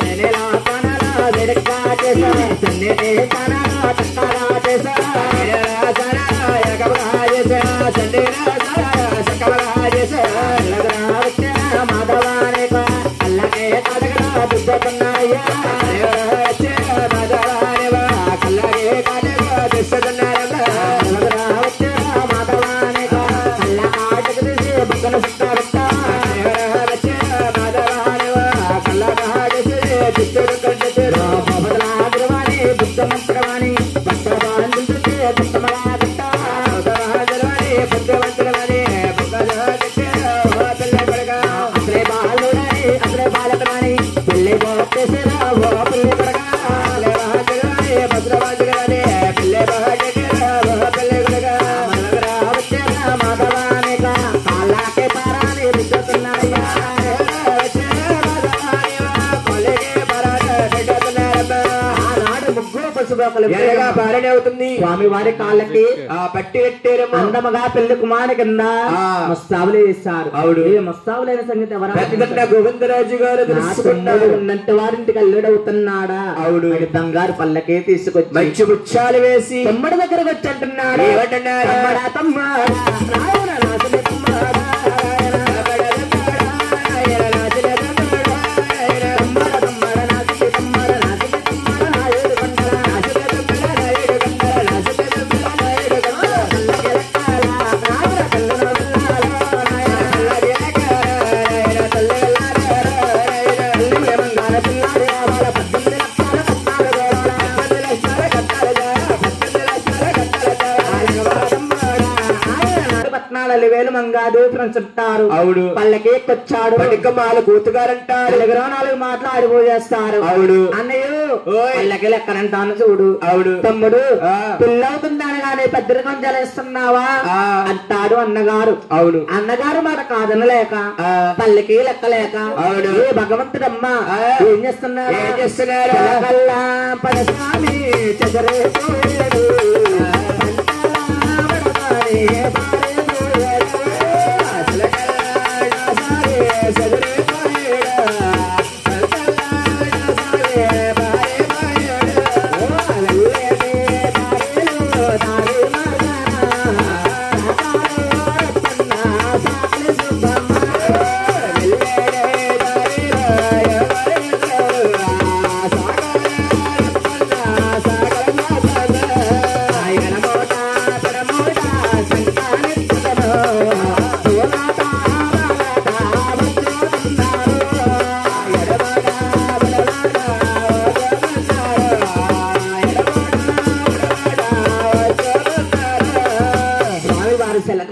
నేనేలా కానాలా వెరక్కా చేసా సన్నిధి కానాలా తక్కాలా చేసా సారా యకబగా చేసా సన్నిధి సారా సకబగా చేసా స్వామి వారి కాళ్ళకి పట్టి పెట్టారు అందముగా పెళ్లి కుమారి కింద మస్తావులు వేశారు అవుడు మస్తావులైన సంగతి ఎవరు గోవిందరాజు గారు ఉన్నట్టు వారింటికి అల్లుడవుతున్నాడా అవుడు బంగారు పల్లకే తీసుకొచ్చి మంచి వృక్షాలు వేసి తమ్ముడి దగ్గరకు వచ్చి అంటున్నాడు చుట్టారు అవుడు పల్లకి వచ్చాడు పడికమ్మాలు కూతుగారంటారు దగ్గర 4 మాటలు ఆడిపోయేస్తారు అవుడు అన్నయ్య పల్లకి లెక్కనంటాను చూడు అవుడు తమ్ముడు పిల్లవుతుందని కానీ పెద్దరికం జలేస్తున్నావా అంటాడు అన్నగారు అవుడు అన్నగారు మాట కాదనలేక పల్లకి లెక్కలేక అవుడు భగవంతుడమ్మా ఏం చేస్తున్నారు పరస్వామి చెదరే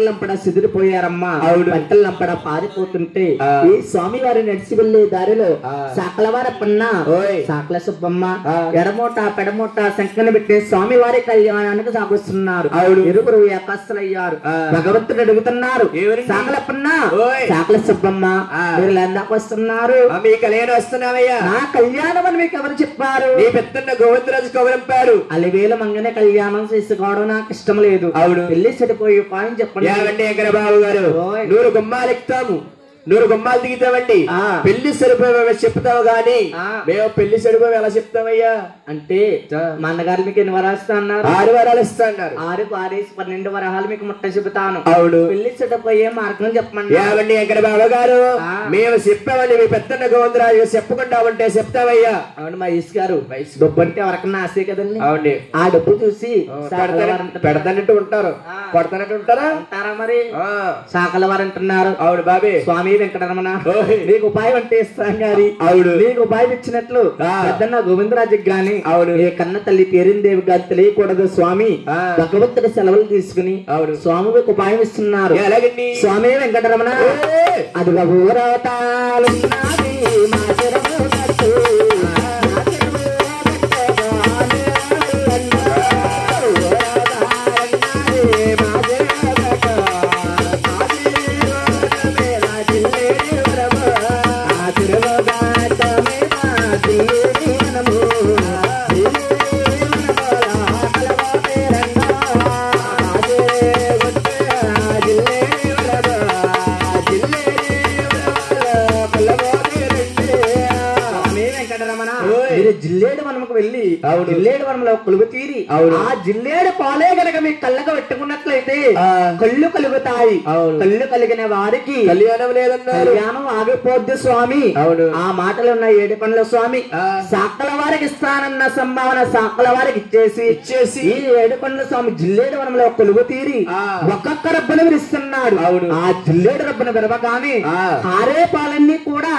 లంపడ సిదిరిపోయారమ్మా పంటల లంపడ పారిపోతుంటే ఈ స్వామి వారి నడిచి వెళ్లే దారిలో సాకలవారప్పన్న సాకల సుబ్బమ్మ ఎడమోట పెడమోట శంకన పెట్టి స్వామి వారి కళ్యాణానికి సాగుస్తున్నారు ఇరువురు ఏకాస్తులయ్యారు భగవంతుడు అడుగుతున్నారు సాకలప్పన్న సాకల సుబ్బమ్మ మీరు ఎందాక వస్తున్నారు మీ కళ్యాణం వస్తున్నావయ్యా నా కళ్యాణం అని మీకు ఎవరు చెప్పారు నీ పెద్దన్న గోవిందరాజు కవరంపారు అలివేల మంగనే కళ్యాణం చేసుకోవడం నాకు ఇష్టం లేదు పెళ్లి చెడిపోయి ఉపాయం చెప్పండి ఏమండి ఎగరబాబు గారు 100 గుమ్మాలు ఎక్కుతాము 100 గుమ్మాలు దిగుతామండి పెళ్లి సరిపోయి చెప్తావు గాని మేము పెళ్లి సరిపోయి ఎలా చెప్తామయ్యా అంటే మా అన్నగారు మీకు ఎన్ని వరాలు ఇస్తా అన్నారు 6 వరాలు ఇస్తా అన్నారు 6 6 12 వరాలు మీకు ముట్ట చెబుతాను అవును పెళ్లి చెడిపోయే మార్గం చెప్పండి ఏమండి ఎగరబాబు గారు మేము చెప్పామండి మీ పెద్దన్న గోవిందరాజు చెప్పకుండా ఉంటే చెప్తావయ్యా అవును మా ఈస్ గారు డబ్బు అంటే ఎవరికన్నా ఆశే కదండి అవునండి ఆ డబ్బు చూసి పెడతానంటూ ఉంటారు కొడతానంటూ ఉంటారా అంటారా మరి సాకల వారు అంటున్నారు అవును బాబీ స్వామి వెంకటరమణ నీకు ఉపాయం అంటే ఇస్తాం గాని అవును నీకు ఉపాయం ఇచ్చినట్లు పెద్దన్న గోవిందరాజుకి గాని అవును ఏ కన్న తల్లి పేరిందేవి గాని తెలియకూడదు స్వామి భగవంతుడి సెలవులు తీసుకుని అవును స్వామి మీకు ఉపాయం ఇస్తున్నారు స్వామి వెంకటరమణ అది ఊరవతాలున్నది మా చెరవు కట్టు జిల్లేడు వనముకు వెళ్ళి జిల్లేడు వనంలో కొలువు తీరి ఆ జిల్లేడు పాలే గనక మీ కళ్ళకు పెట్టుకున్నట్లయితే కళ్ళు కలుగుతాయి కళ్ళు కలిగిన వారికి కళ్యాణం లేదన్నారు కళ్యాణం ఆగిపోద్ది స్వామి ఆ మాటలు ఉన్న ఏడుకొండల స్వామి సాకల వారికి ఇస్తానన్న సంభావన సాకల వారికి ఇచ్చేసి ఈ ఏడుకొండల స్వామి జిల్లేడు వనంలో కొలువు తీరి ఒక్కొక్క రబ్బను విరుస్తున్నాడు ఆ జిల్లేడు రబ్బను విరవగానే ఆరే పాలన్నీ కూడా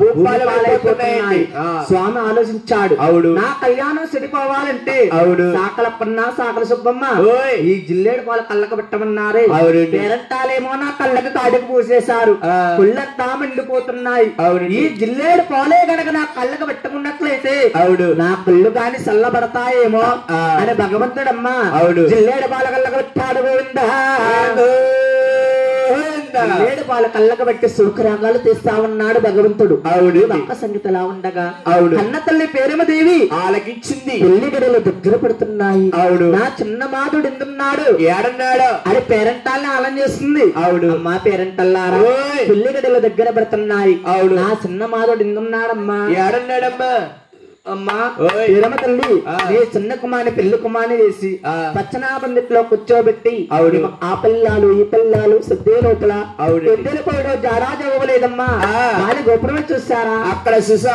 భూపాలైపోతున్నాయి స్వామి ఆలోచించాడు నా కళ్యాణం చెడిపోవాలంటే సాకలప్పన్న సాకల సుబ్బమ్మ ఈ జిల్లేడు పాలు కళ్ళకు పెట్టమన్నారే పేరంటాలేమో నా కళ్ళకు కాడికి పూసేశారు కుళ్ళంతా మండిపోతున్నాయి ఈ జిల్లేడు పాలే గనక నా కళ్ళకు పెట్టుకున్నట్లయితే నా కళ్ళు కాని చల్లబడతాయేమో అని భగవంతుడమ్మా జిల్లేడు పాల కళ్ళకు పెట్టాడు గోవిందా జిల్లేడు పాల కళ్ళకు పెట్టి సుఖరాగాలు తీస్తా ఉన్నాడు భగవంతుడు ఒక్క సంగతిలా ఉండగా కన్న తల్లి పేరమదేవి ఆలకించింది పెళ్లి గడలు దగ్గర పడుతున్నాయి నా చిన్న మాధుడు ఎందున్నాడు ఏడన్నాడు అని పేరెంటాల్ని ఆలం చేస్తుంది అమ్మా పేరెంటల్లారా పెళ్లి గడలు దగ్గర పడుతున్నాయి నా చిన్న మాధుడు ఎందున్నాడమ్మా ఏడన్నాడమ్మా అమ్మా వీరమ తల్లి నీ చిన్న కుమార్ని పెళ్లి కుమార్ని చేసి పచ్చనా బందిట్లో కూర్చోబెట్టి ఆ పిల్లాలు ఈ పిల్లాలు సద్దే లోపల పెద్దలు పోయడం జాడా చదవలేదమ్మా వాళ్ళ గోపురమే చూసారా అక్కడ చూసా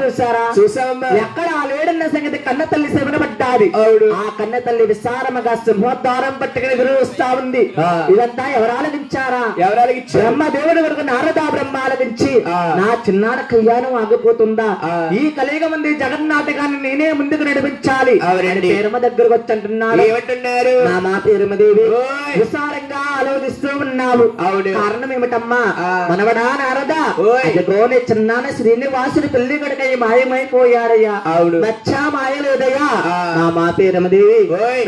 చూసారా చూసామమ్మా ఎక్కడ ఆ లేడన్న సంగతి కన్న తల్లి శవనబడ్డాది ఆ కన్న తల్లి విశారమగా సింహద్వారం పట్టుకుని ఎదురు వస్తా ఉంది ఇదంతా ఎవరు ఆలకించారా బ్రహ్మ దేవుడి వరకు నారదా బ్రహ్మ ఆలకించి నా చిన్నాడ కళ్యాణం ఆగిపోతుందా ఈ కలియుగం జగన్నాటకాన్ని నేనే ముందుకు నడిపించాలి పేరమ దగ్గరకు వచ్చి అంటున్నారు నా మా పేరమదేవి విశాలంగా ఆలోచిస్తూ ఉన్నావు కారణం ఏమిటమ్మా మనవడా నారదా అదిగోని చిన్నాన శ్రీనివాసుని పెళ్లి గడక మాయమైపోయాడయ్యా నచ్చా మాయలేదయ్యా నా మా పేరమదేవి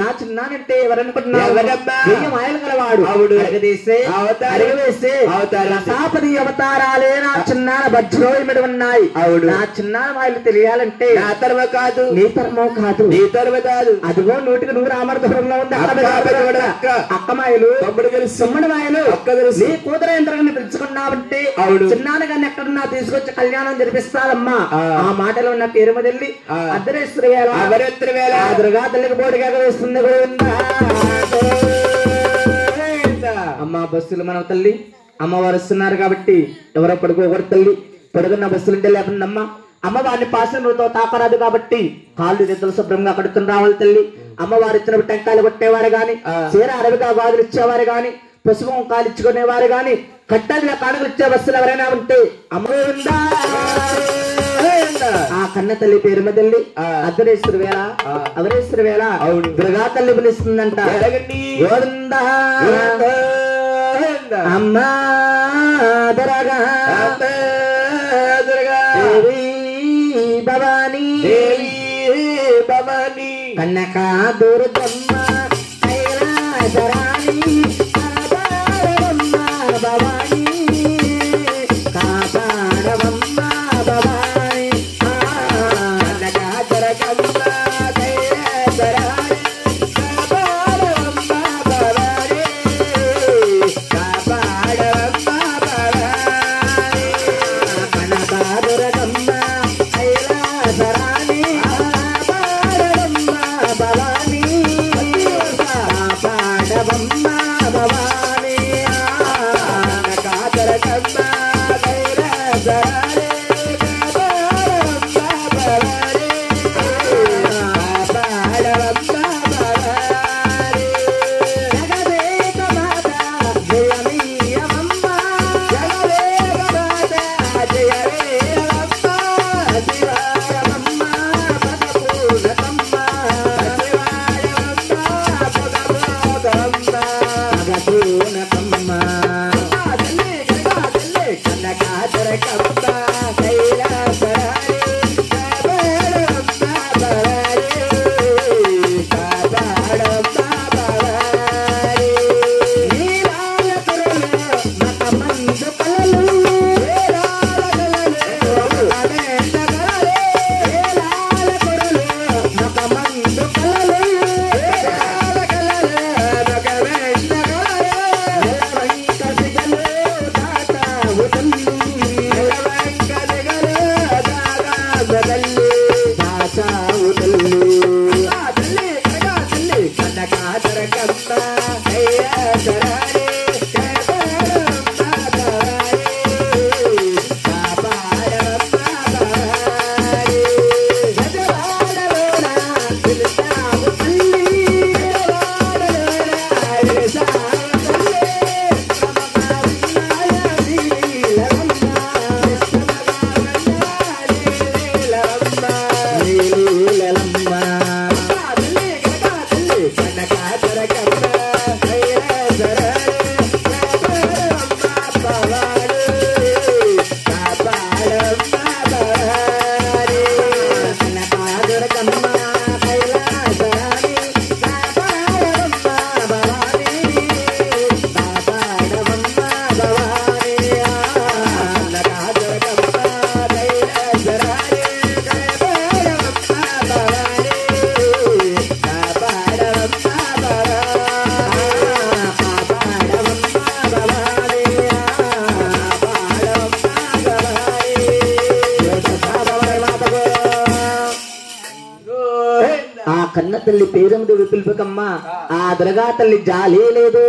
నా చిన్నానంటే ఎవరనుకుంటున్నావు మాయలు కలవాడు అరగదీసే అరగవేసే రసాపది అవతారాలే నా చిన్నాన వజ్రోయమిడి ఉన్నాయి నా చిన్నాన మాయలు తెలియాలి అంటే నా తరమ కాదు నీ తరమో కాదు నీ తరమ కాదు అదిగో 100కి 100 రామరథపురంలో ఉంది అక్కమాయలు తమ్ముడు మాయలు నీ కూతురు యంత్రాన్ని పిలుచుకున్నావంటే చిన్నానగాన్ని ఎక్కడున్నా తీసుకొచ్చి కళ్యాణం జరిపిస్తారమ్మా ఆ మాటలో ఉన్న పేరుమదల్లి అర్ధరేశ్వరి వేళ అదురుగా తల్లికి బోడిగా వేస్తుంది అమ్మా బస్సులు మన తల్లి అమ్మవారు వస్తున్నారు కాబట్టి ఎవరో పడుకోకూడదు తల్లి పడుకున్న బస్సులుంటే లేకుండమ్మా అమ్మవారిని పాసనతో తాకరాదు కాబట్టి కాళ్ళు చేతులు శుభ్రంగా కడుతుని రావాలి తల్లి అమ్మవారు ఇచ్చిన టెంకాయలు కొట్టేవారు గాని చీర అరవిగా గాజులు ఇచ్చేవారు గాని పసుపు కాలు ఇచ్చుకునేవారు గాని కట్టలుగా కానుకలు ఇచ్చే బస్సులు ఎవరైనా ఉంటే అమ్మ ఆ కన్న తల్లి పేరుమ తల్లి అర్ధరేశ్వరి వేళ అవరేశ్వరి వేళ దుర్గా తల్లి పిలుస్తుందంట అమ్మా దొరగా దేవి భవానీ కనక దుర్గమ్మ కైలాసరాణి కాపాడవమ్మ భవానీ కాపాడవమ్మ భవానీ కనక దుర్గమ్మ కైలాసరాణి కాపాడవమ్మ భవానీ కాపాడవమ్మ భవానీ కనక దుర్గమ్మ కైలాసరాణి కాపాడవమ్మ భవానీ కాపాడవమ్మ భవానీ కాదరకమ్మ కైలాసరాణి కాపాడవమ్మ భవానీ కాపాడవమ్మ భవానీ జగదేక మాత జయమీయమమ్మ జగదేక మాత జయమేయమమ్మ శివాయమమ్మ పదపూర్ణకమ్మ శివాయమమ్మ పదపూర్ణకమ్మ పదపూర్ణకమ్మ కనకాదరకమ్మ కైలాసరాణి కాపాడవమ్మ భవానీ కాపాడవమ్మ భవానీ నీలాల కురలు మకమందు కలలు నీలాల కలలు అనేంద కలలు నీలాల కురలు మకమందు కలలు నీలాల కలలు మకమంద కలలు నిలవంక సిగలు దాటావు తల్లి నిలవంక సిగలు దాటావు తల్లి దాటావు తల్లి తల్లి కనకాదరకమ్మ కైలాసరాణి కాపాడవమ్మ భవానీ కాపాడవమ్మ భవానీ గజవాడలోన పిలుస్తావు తల్లి గజవాడలోన పిలుస్తావు తల్లి సమకాన్నాయ నీలవమ్మ నీలవమ్మ నీలవమ్మ తల్లి కనకాదరకమ్మ కైలాసరాణి కాపాడవమ్మ భవానీ కాపాడవమ్మ భవానీ కనకాదరకమ్మ కైలాసరాణి కాపాడవమ్మ భవానీ కాపాడవమ్మ భవానీ కనకాదరకమ్మ కైలాసరాణి కాపాడవమ్మ భవానీ కాపాడవమ్మ ఆ కన్న తల్లి పేరముడు పిలుపుకమ్మ ఆ దుర్గా తల్లి జాలి లేదు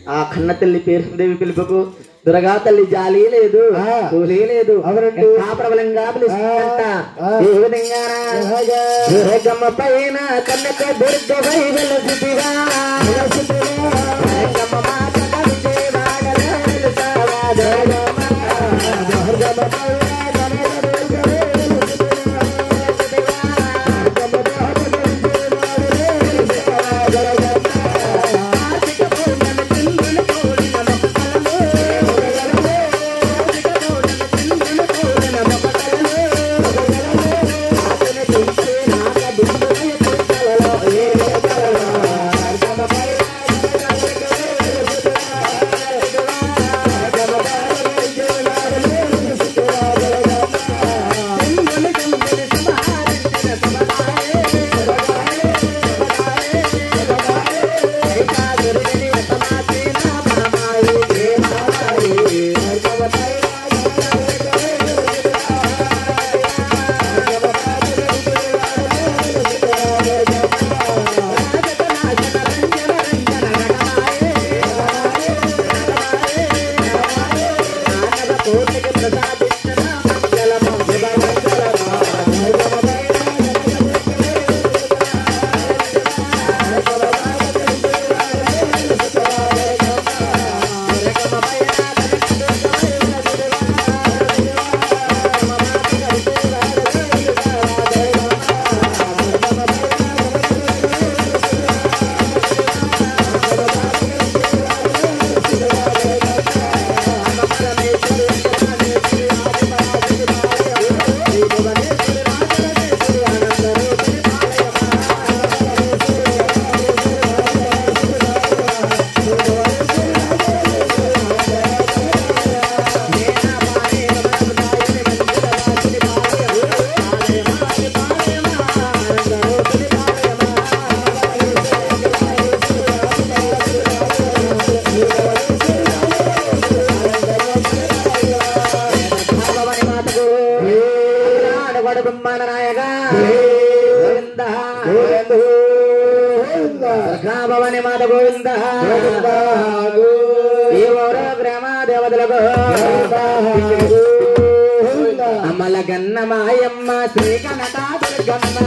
ఆ కన్న తల్లి పేరుదేవి పిలుపుకు దుర్గా తల్లి జాలి లేదు కూలీ లేదు ప్రబలంగా పిలుస్తుందంట ఏ విధంగా దుర్గమ్మ పైన కన్నక దుర్గమై వెలసిదివా దుర్గమ్మ మాత విజయవాడలో వెలుసావా దుర్గమ్మ పైన కన్నక దుర్గమై వెలసిదివా దుర్గమ్మ మాత విజయవాడలో వెలుసావా కార్తీక పౌర్ణమి చంద్రుని కోడిన మొక్కలలో కార్తీక పౌర్ణమి చంద్రుని కోడిన మొక్కలలో అతని చూస్తే నాక దుర్గమయ పుట్టలలో ఏ కలలో దుర్గమ్మ పైన కన్నక దుర్గమై వెలసిదివా బ్రహ్మాండ నాయక గోవింద భవని మాత గోవింద ఈ ఊరు గ్రామ దేవతలకు అమ్మల గన్న మాయమ్మ శ్రీ కనక దుర్గమ్మ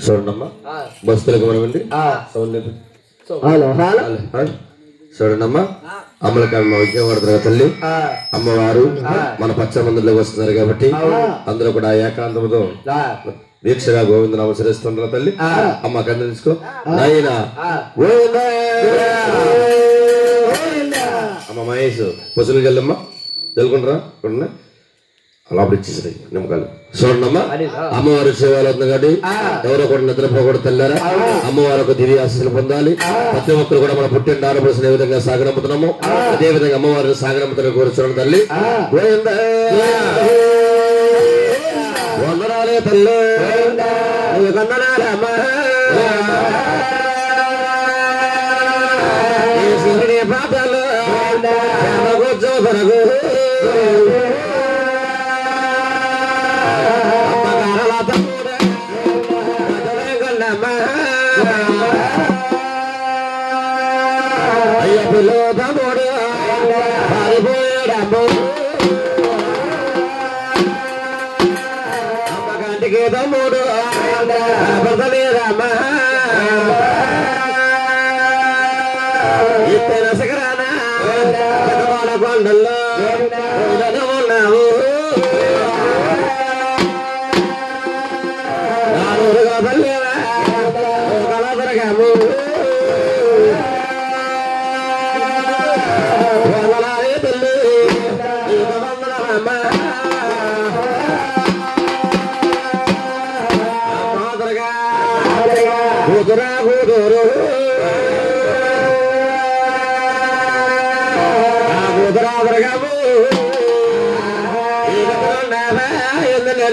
చూడండమ్మా బస్తులకు మనమండి చూడండమ్మా అమలకమ్మ విజయవాడ తల్లి అమ్మవారు మన పచ్చ మందిలోకి వస్తున్నారు కాబట్టి అందరూ కూడా ఏకాంతముతో దీక్షగా గోవిందనామ సరిస్తున్నారు తల్లి. అమ్మ కన్ను తీసుకో నాయన అమ్మ మహేష్ పసులు జల్లమ్మ జల్లుకుంటారా లోపల ఇచ్చేసి నిమ్మకాయలు. చూడండమ్మా అమ్మవారు సేవలు అవుతుంది కాబట్టి ఎవరో కూడా నిద్రపోకూడదు తెల్లారా. అమ్మవారు ఒక దివ్య ఆశీస్సులు పొందాలి. ప్రతి ఒక్కరు కూడా మన పుట్టిన ఆడపడుసిన ఏ విధంగా సాగనంపుతున్నాము అదే విధంగా అమ్మవారిని సాగనంపుతున్న కోరుచున్నాం తల్లి. వందనాలే తల్లి వందనాలమ్మ పాదాలు పిలో తమ్ముడు పారిపోయాడమ్మ అమ్మకంటికి తమ్ముడు భర్తలేదమ్మ ఇత్తన శిఖరాన పెద్దవాడ కొండల్లో ఉన్నావు నాలుగుగా పల్లెవా కలదరగాము వందలాది తల్లి వందలమ్మ మాదరగా కూతురా కూతురు కూతురాదరగాము ఎందుకు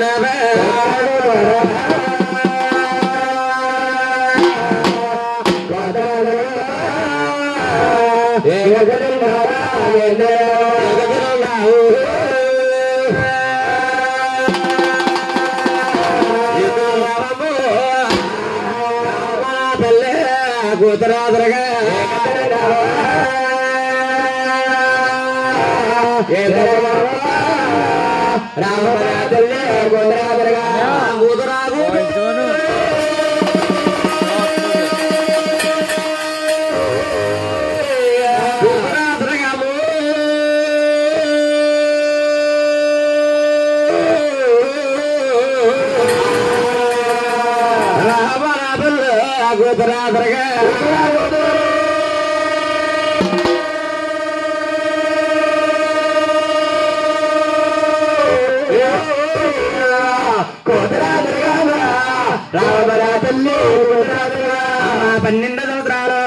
కూతురాదరగా రామరాజల్లే కూతురాదరగా కూతురాదు కూతురాదరగా రామరా తల్లి 12 సంవత్సరాలు